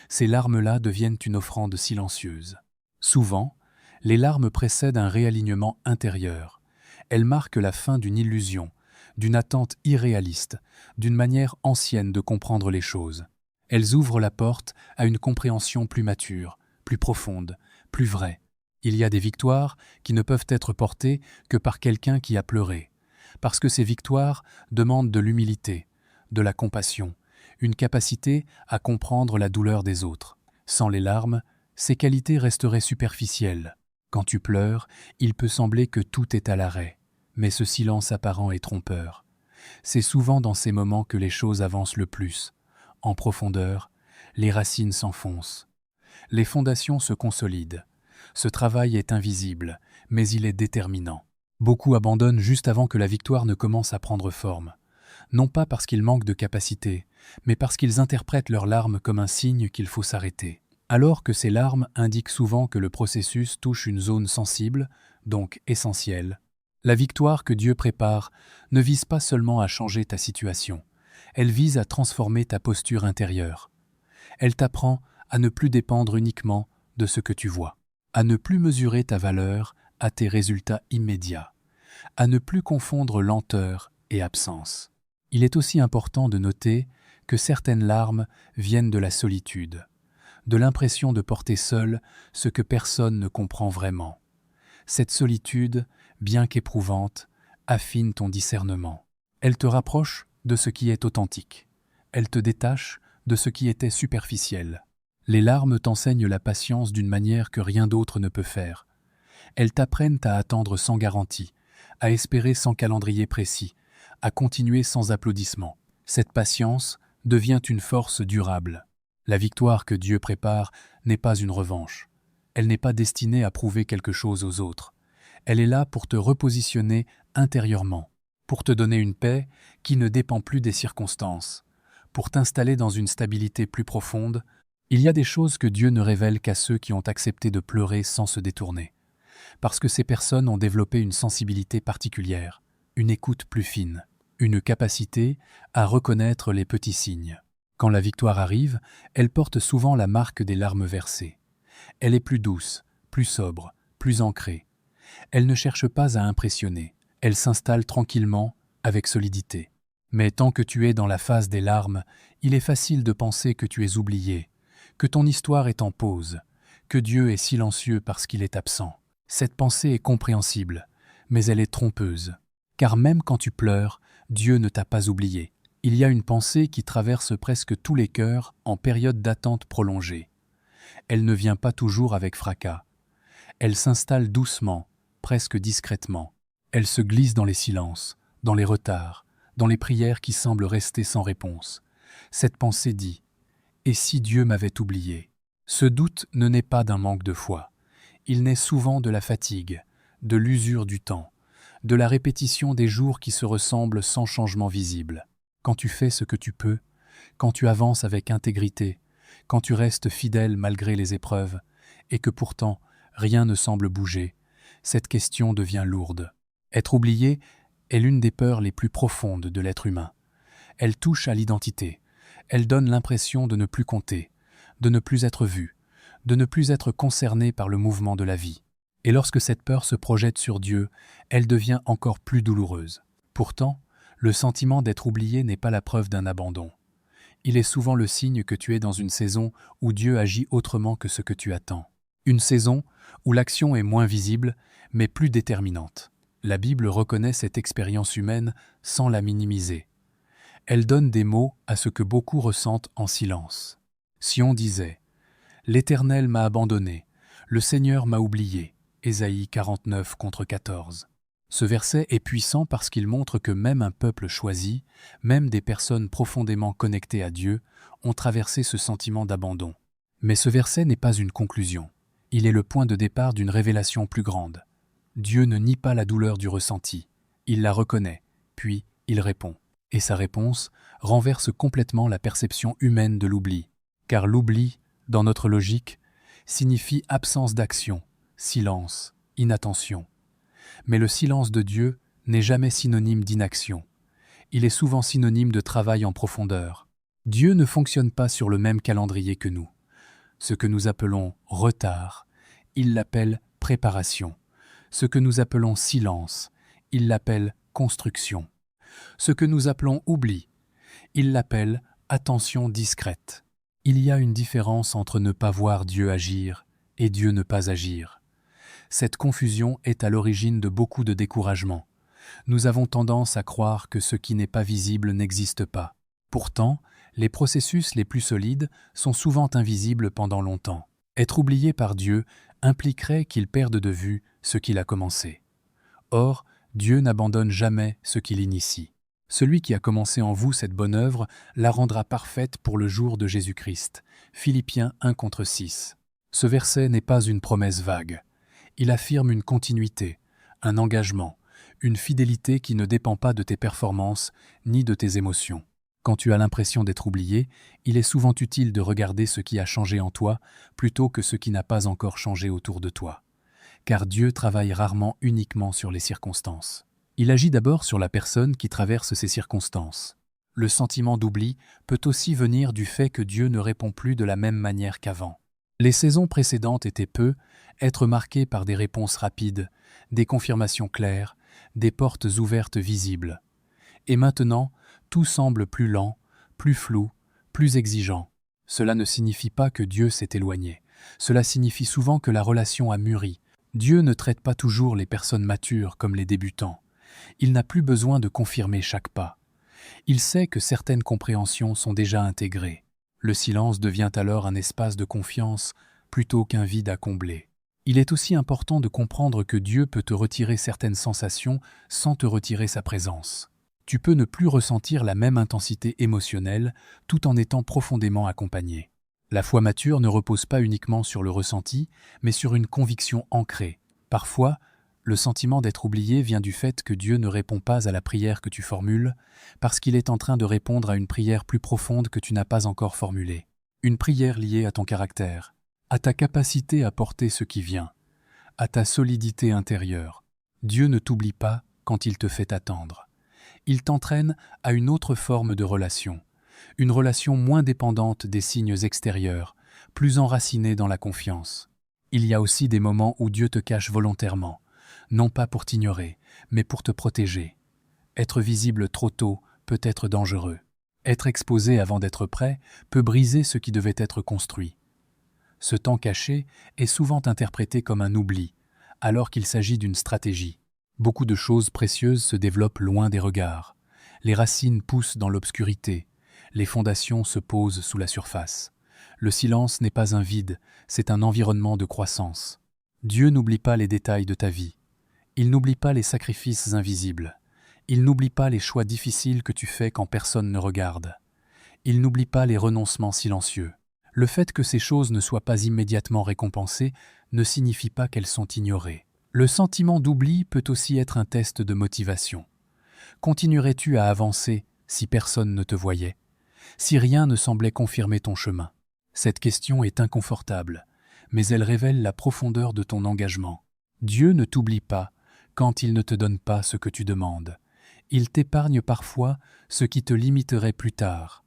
Ces larmes-là deviennent une offrande silencieuse. Souvent, les larmes précèdent un réalignement intérieur. Elles marquent la fin d'une illusion, d'une attente irréaliste, d'une manière ancienne de comprendre les choses. Elles ouvrent la porte à une compréhension plus mature, plus profonde, plus vraie. Il y a des victoires qui ne peuvent être portées que par quelqu'un qui a pleuré, parce que ces victoires demandent de l'humilité, de la compassion, une capacité à comprendre la douleur des autres. Sans les larmes, ces qualités resteraient superficielles. Quand tu pleures, il peut sembler que tout est à l'arrêt, mais ce silence apparent est trompeur. C'est souvent dans ces moments que les choses avancent le plus. En profondeur, les racines s'enfoncent. Les fondations se consolident. Ce travail est invisible, mais il est déterminant. Beaucoup abandonnent juste avant que la victoire ne commence à prendre forme. Non pas parce qu'ils manquent de capacité, mais parce qu'ils interprètent leurs larmes comme un signe qu'il faut s'arrêter. Alors que ces larmes indiquent souvent que le processus touche une zone sensible, donc essentielle, la victoire que Dieu prépare ne vise pas seulement à changer ta situation, elle vise à transformer ta posture intérieure. Elle t'apprend à ne plus dépendre uniquement de ce que tu vois, à ne plus mesurer ta valeur à tes résultats immédiats, à ne plus confondre lenteur et absence. Il est aussi important de noter que certaines larmes viennent de la solitude, de l'impression de porter seul ce que personne ne comprend vraiment. Cette solitude, bien qu'éprouvante, affine ton discernement. Elle te rapproche de ce qui est authentique. Elle te détache de ce qui était superficiel. Les larmes t'enseignent la patience d'une manière que rien d'autre ne peut faire. Elles t'apprennent à attendre sans garantie, à espérer sans calendrier précis, à continuer sans applaudissements. Cette patience devient une force durable. La victoire que Dieu prépare n'est pas une revanche. Elle n'est pas destinée à prouver quelque chose aux autres. Elle est là pour te repositionner intérieurement, pour te donner une paix qui ne dépend plus des circonstances, pour t'installer dans une stabilité plus profonde. Il y a des choses que Dieu ne révèle qu'à ceux qui ont accepté de pleurer sans se détourner, parce que ces personnes ont développé une sensibilité particulière, une écoute plus fine, une capacité à reconnaître les petits signes. Quand la victoire arrive, elle porte souvent la marque des larmes versées. Elle est plus douce, plus sobre, plus ancrée. Elle ne cherche pas à impressionner, elle s'installe tranquillement, avec solidité. Mais tant que tu es dans la phase des larmes, il est facile de penser que tu es oublié, que ton histoire est en pause, que Dieu est silencieux parce qu'il est absent. Cette pensée est compréhensible, mais elle est trompeuse. Car même quand tu pleures, Dieu ne t'a pas oublié. Il y a une pensée qui traverse presque tous les cœurs en période d'attente prolongée. Elle ne vient pas toujours avec fracas. Elle s'installe doucement, presque discrètement. Elle se glisse dans les silences, dans les retards, dans les prières qui semblent rester sans réponse. Cette pensée dit « Et si Dieu m'avait oublié ?» Ce doute ne naît pas d'un manque de foi. Il naît souvent de la fatigue, de l'usure du temps, de la répétition des jours qui se ressemblent sans changement visible. Quand tu fais ce que tu peux, quand tu avances avec intégrité, quand tu restes fidèle malgré les épreuves, et que pourtant rien ne semble bouger, cette question devient lourde. Être oublié est l'une des peurs les plus profondes de l'être humain. Elle touche à l'identité, elle donne l'impression de ne plus compter, de ne plus être vu, de ne plus être concerné par le mouvement de la vie. Et lorsque cette peur se projette sur Dieu, elle devient encore plus douloureuse. Pourtant, le sentiment d'être oublié n'est pas la preuve d'un abandon. Il est souvent le signe que tu es dans une saison où Dieu agit autrement que ce que tu attends. Une saison où l'action est moins visible, mais plus déterminante. La Bible reconnaît cette expérience humaine sans la minimiser. Elle donne des mots à ce que beaucoup ressentent en silence. Sion disait « L'Éternel m'a abandonné, le Seigneur m'a oublié » Ésaïe 49 contre 14. Ce verset est puissant parce qu'il montre que même un peuple choisi, même des personnes profondément connectées à Dieu, ont traversé ce sentiment d'abandon. Mais ce verset n'est pas une conclusion. Il est le point de départ d'une révélation plus grande. Dieu ne nie pas la douleur du ressenti. Il la reconnaît, puis il répond. Et sa réponse renverse complètement la perception humaine de l'oubli. Car l'oubli, dans notre logique, signifie absence d'action, silence, inattention. Mais le silence de Dieu n'est jamais synonyme d'inaction. Il est souvent synonyme de travail en profondeur. Dieu ne fonctionne pas sur le même calendrier que nous. Ce que nous appelons retard, il l'appelle préparation. Ce que nous appelons silence, il l'appelle construction. Ce que nous appelons oubli, il l'appelle attention discrète. Il y a une différence entre ne pas voir Dieu agir et Dieu ne pas agir. Cette confusion est à l'origine de beaucoup de découragement. Nous avons tendance à croire que ce qui n'est pas visible n'existe pas. Pourtant, les processus les plus solides sont souvent invisibles pendant longtemps. Être oublié par Dieu impliquerait qu'il perde de vue ce qu'il a commencé. Or, Dieu n'abandonne jamais ce qu'il initie. Celui qui a commencé en vous cette bonne œuvre la rendra parfaite pour le jour de Jésus-Christ. Philippiens 1:6. Ce verset n'est pas une promesse vague. Il affirme une continuité, un engagement, une fidélité qui ne dépend pas de tes performances ni de tes émotions. Quand tu as l'impression d'être oublié, il est souvent utile de regarder ce qui a changé en toi plutôt que ce qui n'a pas encore changé autour de toi. Car Dieu travaille rarement uniquement sur les circonstances. Il agit d'abord sur la personne qui traverse ces circonstances. Le sentiment d'oubli peut aussi venir du fait que Dieu ne répond plus de la même manière qu'avant. Les saisons précédentes étaient être marquées par des réponses rapides, des confirmations claires, des portes ouvertes visibles. Et maintenant, tout semble plus lent, plus flou, plus exigeant. Cela ne signifie pas que Dieu s'est éloigné. Cela signifie souvent que la relation a mûri. Dieu ne traite pas toujours les personnes matures comme les débutants. Il n'a plus besoin de confirmer chaque pas. Il sait que certaines compréhensions sont déjà intégrées. Le silence devient alors un espace de confiance plutôt qu'un vide à combler. Il est aussi important de comprendre que Dieu peut te retirer certaines sensations sans te retirer sa présence. Tu peux ne plus ressentir la même intensité émotionnelle tout en étant profondément accompagné. La foi mature ne repose pas uniquement sur le ressenti, mais sur une conviction ancrée. Parfois, le sentiment d'être oublié vient du fait que Dieu ne répond pas à la prière que tu formules, parce qu'il est en train de répondre à une prière plus profonde que tu n'as pas encore formulée. Une prière liée à ton caractère, à ta capacité à porter ce qui vient, à ta solidité intérieure. Dieu ne t'oublie pas quand il te fait attendre. Il t'entraîne à une autre forme de relation, une relation moins dépendante des signes extérieurs, plus enracinée dans la confiance. Il y a aussi des moments où Dieu te cache volontairement, non pas pour t'ignorer, mais pour te protéger. Être visible trop tôt peut être dangereux. Être exposé avant d'être prêt peut briser ce qui devait être construit. Ce temps caché est souvent interprété comme un oubli, alors qu'il s'agit d'une stratégie. Beaucoup de choses précieuses se développent loin des regards. Les racines poussent dans l'obscurité. Les fondations se posent sous la surface. Le silence n'est pas un vide, c'est un environnement de croissance. Dieu n'oublie pas les détails de ta vie. Il n'oublie pas les sacrifices invisibles. Il n'oublie pas les choix difficiles que tu fais quand personne ne regarde. Il n'oublie pas les renoncements silencieux. Le fait que ces choses ne soient pas immédiatement récompensées ne signifie pas qu'elles sont ignorées. Le sentiment d'oubli peut aussi être un test de motivation. Continuerais-tu à avancer si personne ne te voyait, si rien ne semblait confirmer ton chemin? Cette question est inconfortable, mais elle révèle la profondeur de ton engagement. Dieu ne t'oublie pas quand il ne te donne pas ce que tu demandes. Il t'épargne parfois ce qui te limiterait plus tard.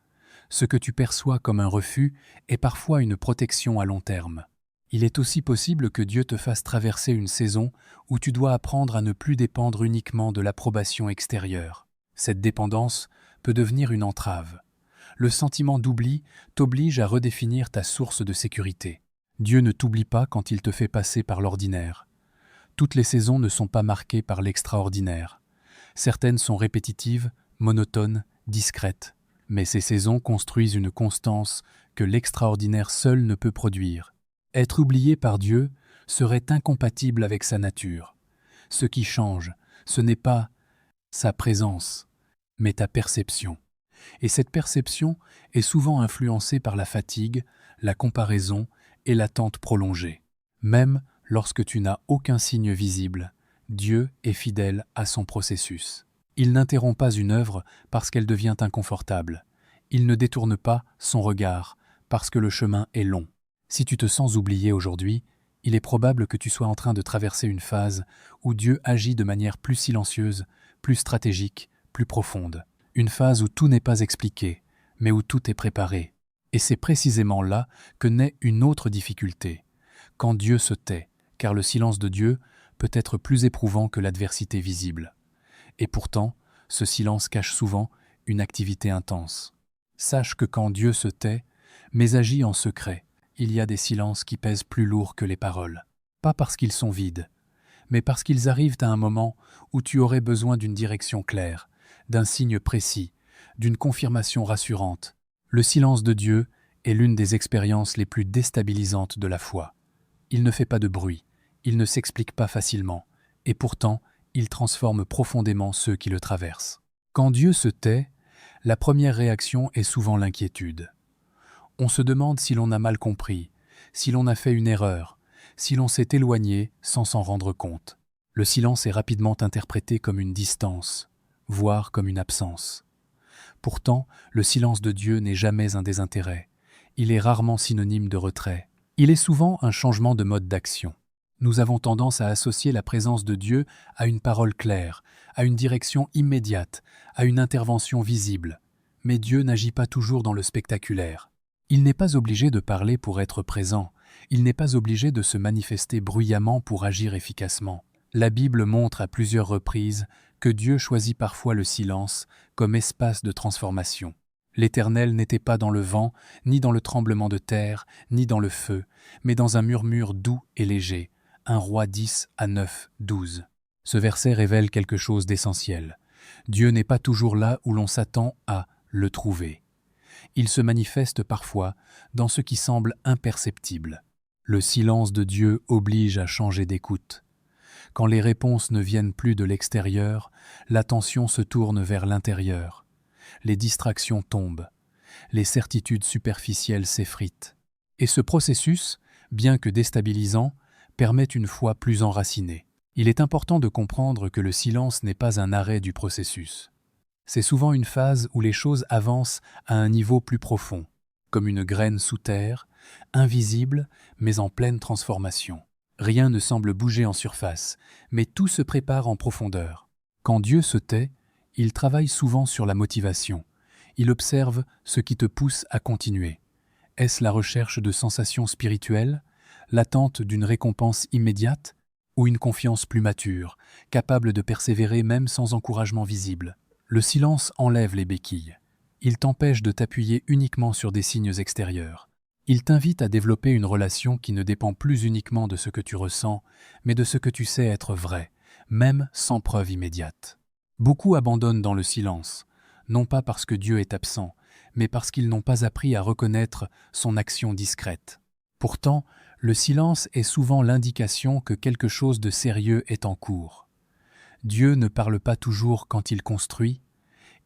Ce que tu perçois comme un refus est parfois une protection à long terme. Il est aussi possible que Dieu te fasse traverser une saison où tu dois apprendre à ne plus dépendre uniquement de l'approbation extérieure. Cette dépendance peut devenir une entrave. Le sentiment d'oubli t'oblige à redéfinir ta source de sécurité. Dieu ne t'oublie pas quand il te fait passer par l'ordinaire. Toutes les saisons ne sont pas marquées par l'extraordinaire. Certaines sont répétitives, monotones, discrètes. Mais ces saisons construisent une constance que l'extraordinaire seul ne peut produire. Être oublié par Dieu serait incompatible avec sa nature. Ce qui change, ce n'est pas sa présence, mais ta perception. Et cette perception est souvent influencée par la fatigue, la comparaison et l'attente prolongée. Même lorsque tu n'as aucun signe visible, Dieu est fidèle à son processus. Il n'interrompt pas une œuvre parce qu'elle devient inconfortable. Il ne détourne pas son regard parce que le chemin est long. Si tu te sens oublié aujourd'hui, il est probable que tu sois en train de traverser une phase où Dieu agit de manière plus silencieuse, plus stratégique, plus profonde. Une phase où tout n'est pas expliqué, mais où tout est préparé. Et c'est précisément là que naît une autre difficulté. Quand Dieu se tait, car le silence de Dieu peut être plus éprouvant que l'adversité visible. Et pourtant, ce silence cache souvent une activité intense. Sache que quand Dieu se tait, mais agit en secret, il y a des silences qui pèsent plus lourd que les paroles. Pas parce qu'ils sont vides, mais parce qu'ils arrivent à un moment où tu aurais besoin d'une direction claire, d'un signe précis, d'une confirmation rassurante. Le silence de Dieu est l'une des expériences les plus déstabilisantes de la foi. Il ne fait pas de bruit, il ne s'explique pas facilement, et pourtant, il transforme profondément ceux qui le traversent. Quand Dieu se tait, la première réaction est souvent l'inquiétude. On se demande si l'on a mal compris, si l'on a fait une erreur, si l'on s'est éloigné sans s'en rendre compte. Le silence est rapidement interprété comme une distance, voire comme une absence. Pourtant, le silence de Dieu n'est jamais un désintérêt. Il est rarement synonyme de retrait. Il est souvent un changement de mode d'action. Nous avons tendance à associer la présence de Dieu à une parole claire, à une direction immédiate, à une intervention visible. Mais Dieu n'agit pas toujours dans le spectaculaire. Il n'est pas obligé de parler pour être présent. Il n'est pas obligé de se manifester bruyamment pour agir efficacement. La Bible montre à plusieurs reprises que Dieu choisit parfois le silence comme espace de transformation. L'Éternel n'était pas dans le vent, ni dans le tremblement de terre, ni dans le feu, mais dans un murmure doux et léger. 1 Rois 10 à 9, 12. Ce verset révèle quelque chose d'essentiel. Dieu n'est pas toujours là où l'on s'attend à le trouver. Il se manifeste parfois dans ce qui semble imperceptible. Le silence de Dieu oblige à changer d'écoute. Quand les réponses ne viennent plus de l'extérieur, l'attention se tourne vers l'intérieur. Les distractions tombent. Les certitudes superficielles s'effritent. Et ce processus, bien que déstabilisant, permet une foi plus enracinée. Il est important de comprendre que le silence n'est pas un arrêt du processus. C'est souvent une phase où les choses avancent à un niveau plus profond, comme une graine sous terre, invisible mais en pleine transformation. Rien ne semble bouger en surface, mais tout se prépare en profondeur. Quand Dieu se tait, il travaille souvent sur la motivation. Il observe ce qui te pousse à continuer. Est-ce la recherche de sensations spirituelles, l'attente d'une récompense immédiate, ou une confiance plus mature, capable de persévérer même sans encouragement visible? Le silence enlève les béquilles. Il t'empêche de t'appuyer uniquement sur des signes extérieurs. Il t'invite à développer une relation qui ne dépend plus uniquement de ce que tu ressens, mais de ce que tu sais être vrai, même sans preuve immédiate. Beaucoup abandonnent dans le silence, non pas parce que Dieu est absent, mais parce qu'ils n'ont pas appris à reconnaître son action discrète. Pourtant, le silence est souvent l'indication que quelque chose de sérieux est en cours. Dieu ne parle pas toujours quand il construit,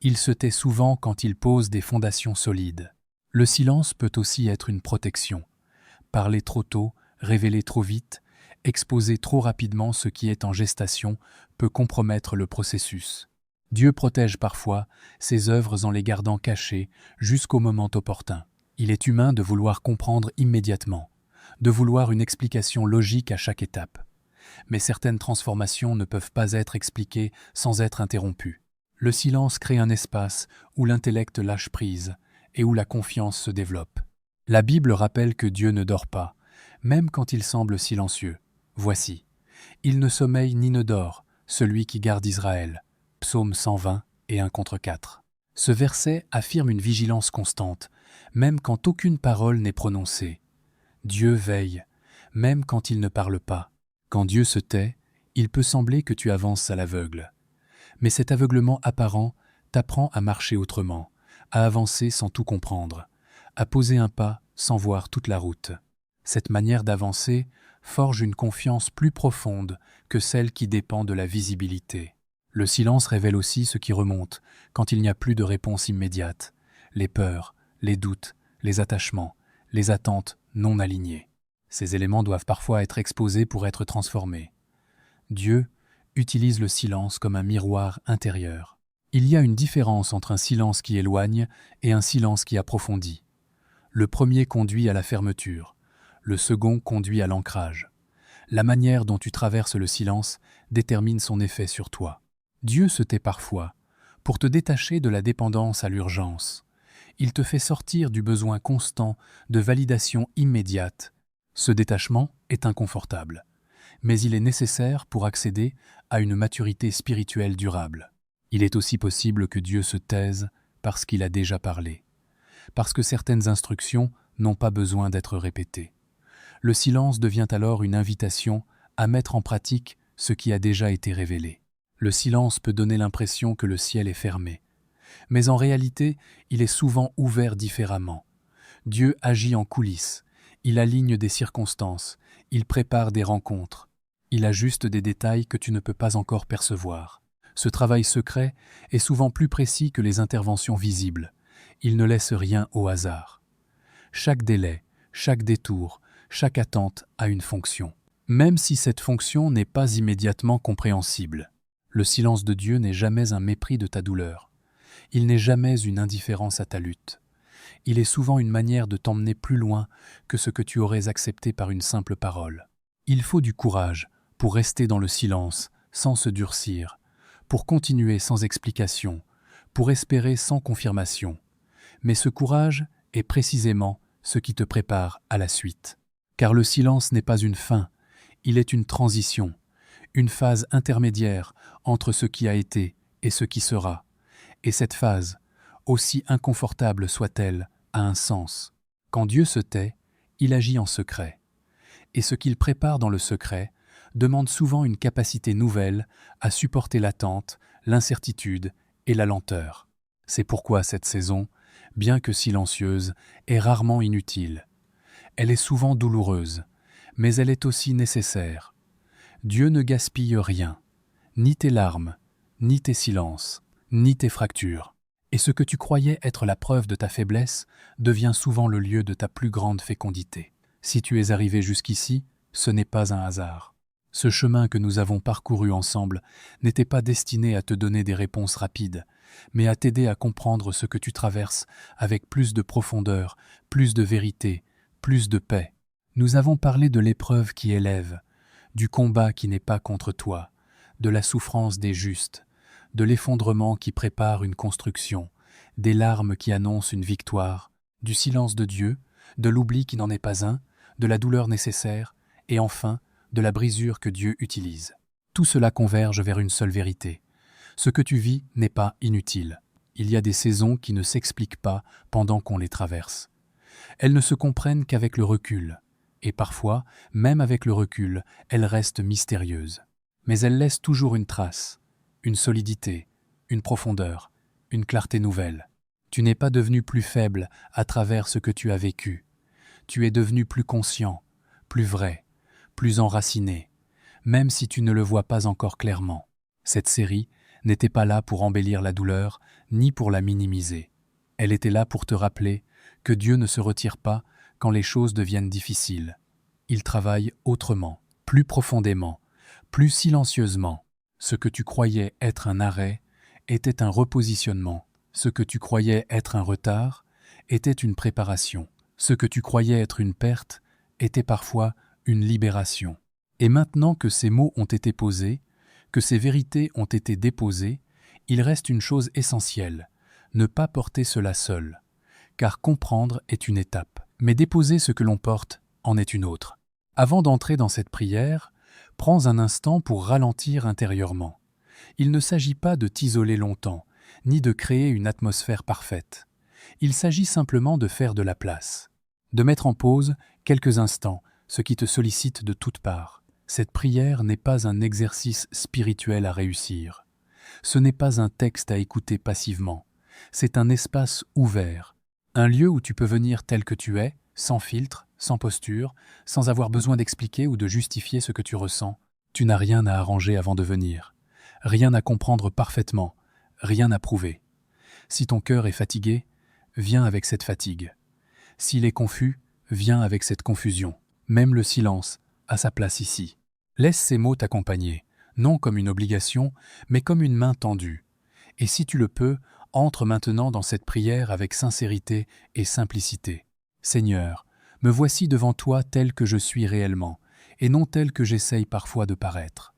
il se tait souvent quand il pose des fondations solides. Le silence peut aussi être une protection. Parler trop tôt, révéler trop vite, exposer trop rapidement ce qui est en gestation peut compromettre le processus. Dieu protège parfois ses œuvres en les gardant cachées jusqu'au moment opportun. Il est humain de vouloir comprendre immédiatement, de vouloir une explication logique à chaque étape. Mais certaines transformations ne peuvent pas être expliquées sans être interrompues. Le silence crée un espace où l'intellect lâche prise et où la confiance se développe. La Bible rappelle que Dieu ne dort pas, même quand il semble silencieux. Voici, il ne sommeille ni ne dort, celui qui garde Israël. Psaume 120 et 1 contre 4. Ce verset affirme une vigilance constante, même quand aucune parole n'est prononcée. Dieu veille, même quand il ne parle pas. Quand Dieu se tait, il peut sembler que tu avances à l'aveugle. Mais cet aveuglement apparent t'apprend à marcher autrement, à avancer sans tout comprendre, à poser un pas sans voir toute la route. Cette manière d'avancer forge une confiance plus profonde que celle qui dépend de la visibilité. Le silence révèle aussi ce qui remonte quand il n'y a plus de réponse immédiate, les peurs, les doutes, les attachements, les attentes non alignées. Ces éléments doivent parfois être exposés pour être transformés. Dieu utilise le silence comme un miroir intérieur. Il y a une différence entre un silence qui éloigne et un silence qui approfondit. Le premier conduit à la fermeture, le second conduit à l'ancrage. La manière dont tu traverses le silence détermine son effet sur toi. Dieu se tait parfois pour te détacher de la dépendance à l'urgence. Il te fait sortir du besoin constant de validation immédiate. Ce détachement est inconfortable, mais il est nécessaire pour accéder à une maturité spirituelle durable. Il est aussi possible que Dieu se taise parce qu'il a déjà parlé, parce que certaines instructions n'ont pas besoin d'être répétées. Le silence devient alors une invitation à mettre en pratique ce qui a déjà été révélé. Le silence peut donner l'impression que le ciel est fermé, mais en réalité, il est souvent ouvert différemment. Dieu agit en coulisses, il aligne des circonstances, il prépare des rencontres, il ajuste des détails que tu ne peux pas encore percevoir. Ce travail secret est souvent plus précis que les interventions visibles. Il ne laisse rien au hasard. Chaque délai, chaque détour, chaque attente a une fonction, même si cette fonction n'est pas immédiatement compréhensible. Le silence de Dieu n'est jamais un mépris de ta douleur. Il n'est jamais une indifférence à ta lutte. Il est souvent une manière de t'emmener plus loin que ce que tu aurais accepté par une simple parole. Il faut du courage pour rester dans le silence, sans se durcir, pour continuer sans explication, pour espérer sans confirmation. Mais ce courage est précisément ce qui te prépare à la suite. Car le silence n'est pas une fin, il est une transition, une phase intermédiaire entre ce qui a été et ce qui sera. Et cette phase, aussi inconfortable soit-elle, a un sens. Quand Dieu se tait, il agit en secret. Et ce qu'il prépare dans le secret demande souvent une capacité nouvelle à supporter l'attente, l'incertitude et la lenteur. C'est pourquoi cette saison, bien que silencieuse, est rarement inutile. Elle est souvent douloureuse, mais elle est aussi nécessaire. Dieu ne gaspille rien, ni tes larmes, ni tes silences, ni tes fractures. Et ce que tu croyais être la preuve de ta faiblesse devient souvent le lieu de ta plus grande fécondité. Si tu es arrivé jusqu'ici, ce n'est pas un hasard. Ce chemin que nous avons parcouru ensemble n'était pas destiné à te donner des réponses rapides, mais à t'aider à comprendre ce que tu traverses avec plus de profondeur, plus de vérité, plus de paix. Nous avons parlé de l'épreuve qui élève, du combat qui n'est pas contre toi, de la souffrance des justes, de l'effondrement qui prépare une construction, des larmes qui annoncent une victoire, du silence de Dieu, de l'oubli qui n'en est pas un, de la douleur nécessaire, et enfin, de la brisure que Dieu utilise. Tout cela converge vers une seule vérité. Ce que tu vis n'est pas inutile. Il y a des saisons qui ne s'expliquent pas pendant qu'on les traverse. Elles ne se comprennent qu'avec le recul, et parfois, même avec le recul, elles restent mystérieuses. Mais elles laissent toujours une trace, une solidité, une profondeur, une clarté nouvelle. Tu n'es pas devenu plus faible à travers ce que tu as vécu. Tu es devenu plus conscient, plus vrai, plus enraciné, même si tu ne le vois pas encore clairement. Cette série n'était pas là pour embellir la douleur, ni pour la minimiser. Elle était là pour te rappeler que Dieu ne se retire pas quand les choses deviennent difficiles. Il travaille autrement, plus profondément, plus silencieusement. Ce que tu croyais être un arrêt était un repositionnement. Ce que tu croyais être un retard était une préparation. Ce que tu croyais être une perte était parfois une libération. Et maintenant que ces mots ont été posés, que ces vérités ont été déposées, il reste une chose essentielle, ne pas porter cela seul. Car comprendre est une étape, mais déposer ce que l'on porte en est une autre. Avant d'entrer dans cette prière, prends un instant pour ralentir intérieurement. Il ne s'agit pas de t'isoler longtemps, ni de créer une atmosphère parfaite. Il s'agit simplement de faire de la place, de mettre en pause quelques instants ce qui te sollicite de toutes parts. Cette prière n'est pas un exercice spirituel à réussir. Ce n'est pas un texte à écouter passivement. C'est un espace ouvert, un lieu où tu peux venir tel que tu es, sans filtre, sans posture, sans avoir besoin d'expliquer ou de justifier ce que tu ressens. Tu n'as rien à arranger avant de venir, rien à comprendre parfaitement, rien à prouver. Si ton cœur est fatigué, viens avec cette fatigue. S'il est confus, viens avec cette confusion. Même le silence a sa place ici. Laisse ces mots t'accompagner, non comme une obligation, mais comme une main tendue. Et si tu le peux, entre maintenant dans cette prière avec sincérité et simplicité. Seigneur, me voici devant toi tel que je suis réellement, et non tel que j'essaye parfois de paraître.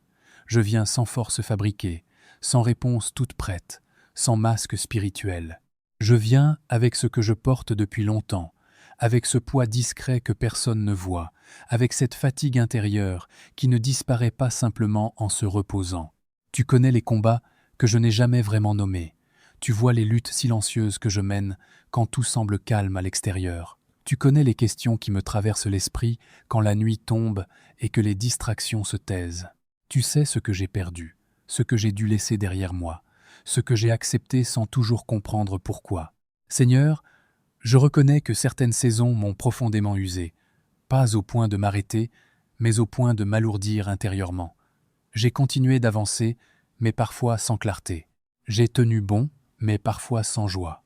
Je viens sans force fabriquée, sans réponse toute prête, sans masque spirituel. Je viens avec ce que je porte depuis longtemps, avec ce poids discret que personne ne voit, avec cette fatigue intérieure qui ne disparaît pas simplement en se reposant. Tu connais les combats que je n'ai jamais vraiment nommés. Tu vois les luttes silencieuses que je mène quand tout semble calme à l'extérieur. Tu connais les questions qui me traversent l'esprit quand la nuit tombe et que les distractions se taisent. Tu sais ce que j'ai perdu, ce que j'ai dû laisser derrière moi, ce que j'ai accepté sans toujours comprendre pourquoi. Seigneur, je reconnais que certaines saisons m'ont profondément usé, pas au point de m'arrêter, mais au point de m'alourdir intérieurement. J'ai continué d'avancer, mais parfois sans clarté. J'ai tenu bon, mais parfois sans joie.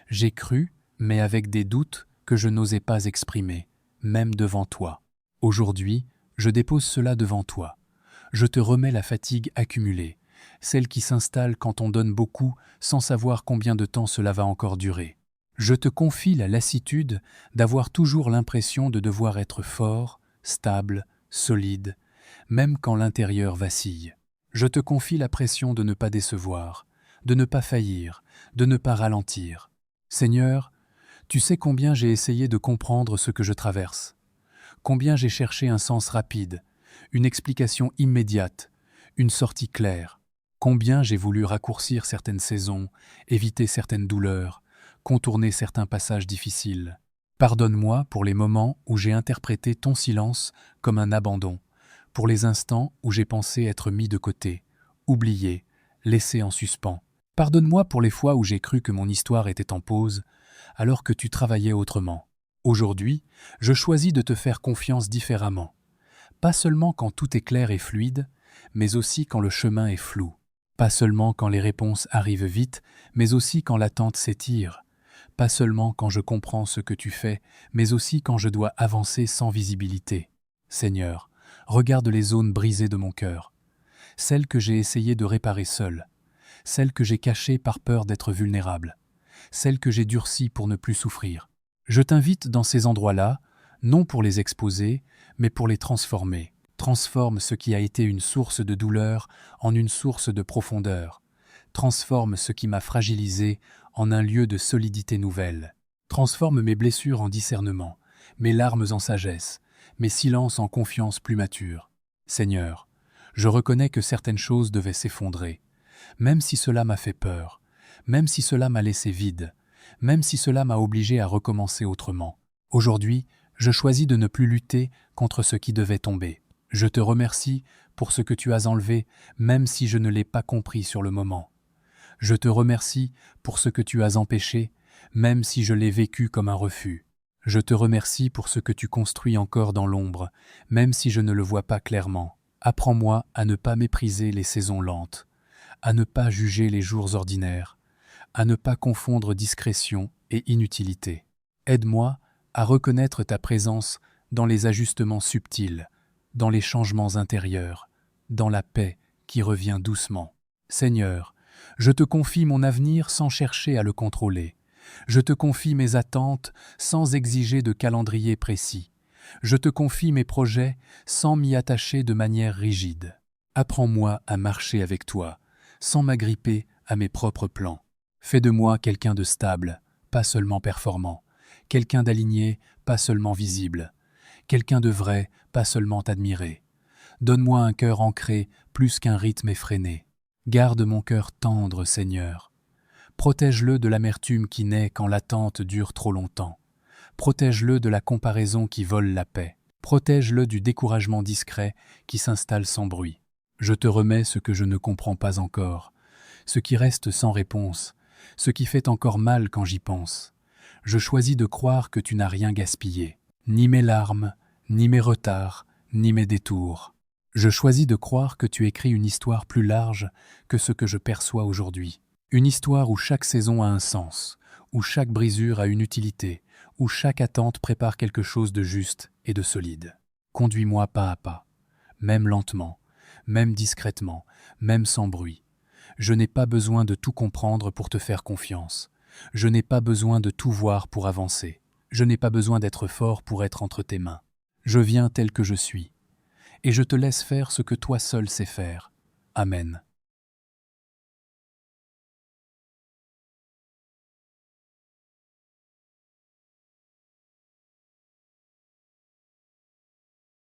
J'ai cru, mais avec des doutes que je n'osais pas exprimer, même devant toi. Aujourd'hui, je dépose cela devant toi. Je te remets la fatigue accumulée, celle qui s'installe quand on donne beaucoup sans savoir combien de temps cela va encore durer. Je te confie la lassitude d'avoir toujours l'impression de devoir être fort, stable, solide, même quand l'intérieur vacille. Je te confie la pression de ne pas décevoir, de ne pas faillir, de ne pas ralentir. Seigneur, tu sais combien j'ai essayé de comprendre ce que je traverse, combien j'ai cherché un sens rapide, une explication immédiate, une sortie claire, combien j'ai voulu raccourcir certaines saisons, éviter certaines douleurs, contourner certains passages difficiles. Pardonne-moi pour les moments où j'ai interprété ton silence comme un abandon, pour les instants où j'ai pensé être mis de côté, oublié, laissé en suspens. Pardonne-moi pour les fois où j'ai cru que mon histoire était en pause, alors que tu travaillais autrement. Aujourd'hui, je choisis de te faire confiance différemment. Pas seulement quand tout est clair et fluide, mais aussi quand le chemin est flou. Pas seulement quand les réponses arrivent vite, mais aussi quand l'attente s'étire. Pas seulement quand je comprends ce que tu fais, mais aussi quand je dois avancer sans visibilité. Seigneur, regarde les zones brisées de mon cœur, celles que j'ai essayé de réparer seul, celles que j'ai cachées par peur d'être vulnérable, celles que j'ai durcies pour ne plus souffrir. Je t'invite dans ces endroits-là, non pour les exposer, mais pour les transformer. Transforme ce qui a été une source de douleur en une source de profondeur. Transforme ce qui m'a fragilisé en un lieu de solidité nouvelle. Transforme mes blessures en discernement, mes larmes en sagesse, mes silences en confiance plus mature. Seigneur, je reconnais que certaines choses devaient s'effondrer, même si cela m'a fait peur, même si cela m'a laissé vide, même si cela m'a obligé à recommencer autrement. Aujourd'hui, je choisis de ne plus lutter contre ce qui devait tomber. Je te remercie pour ce que tu as enlevé, même si je ne l'ai pas compris sur le moment. Je te remercie pour ce que tu as empêché, même si je l'ai vécu comme un refus. Je te remercie pour ce que tu construis encore dans l'ombre, même si je ne le vois pas clairement. Apprends-moi à ne pas mépriser les saisons lentes, à ne pas juger les jours ordinaires, à ne pas confondre discrétion et inutilité. Aide-moi à reconnaître ta présence dans les ajustements subtils, dans les changements intérieurs, dans la paix qui revient doucement. Seigneur, je te confie mon avenir sans chercher à le contrôler. Je te confie mes attentes sans exiger de calendrier précis. Je te confie mes projets sans m'y attacher de manière rigide. Apprends-moi à marcher avec toi, sans m'agripper à mes propres plans. Fais de moi quelqu'un de stable, pas seulement performant, quelqu'un d'aligné, pas seulement visible, quelqu'un de vrai, pas seulement admiré. Donne-moi un cœur ancré plus qu'un rythme effréné. Garde mon cœur tendre, Seigneur. Protège-le de l'amertume qui naît quand l'attente dure trop longtemps. Protège-le de la comparaison qui vole la paix. Protège-le du découragement discret qui s'installe sans bruit. Je te remets ce que je ne comprends pas encore, ce qui reste sans réponse, ce qui fait encore mal quand j'y pense. Je choisis de croire que tu n'as rien gaspillé, ni mes larmes, ni mes retards, ni mes détours. Je choisis de croire que tu écris une histoire plus large que ce que je perçois aujourd'hui. Une histoire où chaque saison a un sens, où chaque brisure a une utilité, où chaque attente prépare quelque chose de juste et de solide. Conduis-moi pas à pas, même lentement, même discrètement, même sans bruit. Je n'ai pas besoin de tout comprendre pour te faire confiance. Je n'ai pas besoin de tout voir pour avancer. Je n'ai pas besoin d'être fort pour être entre tes mains. Je viens tel que je suis. Et je te laisse faire ce que toi seul sais faire. Amen.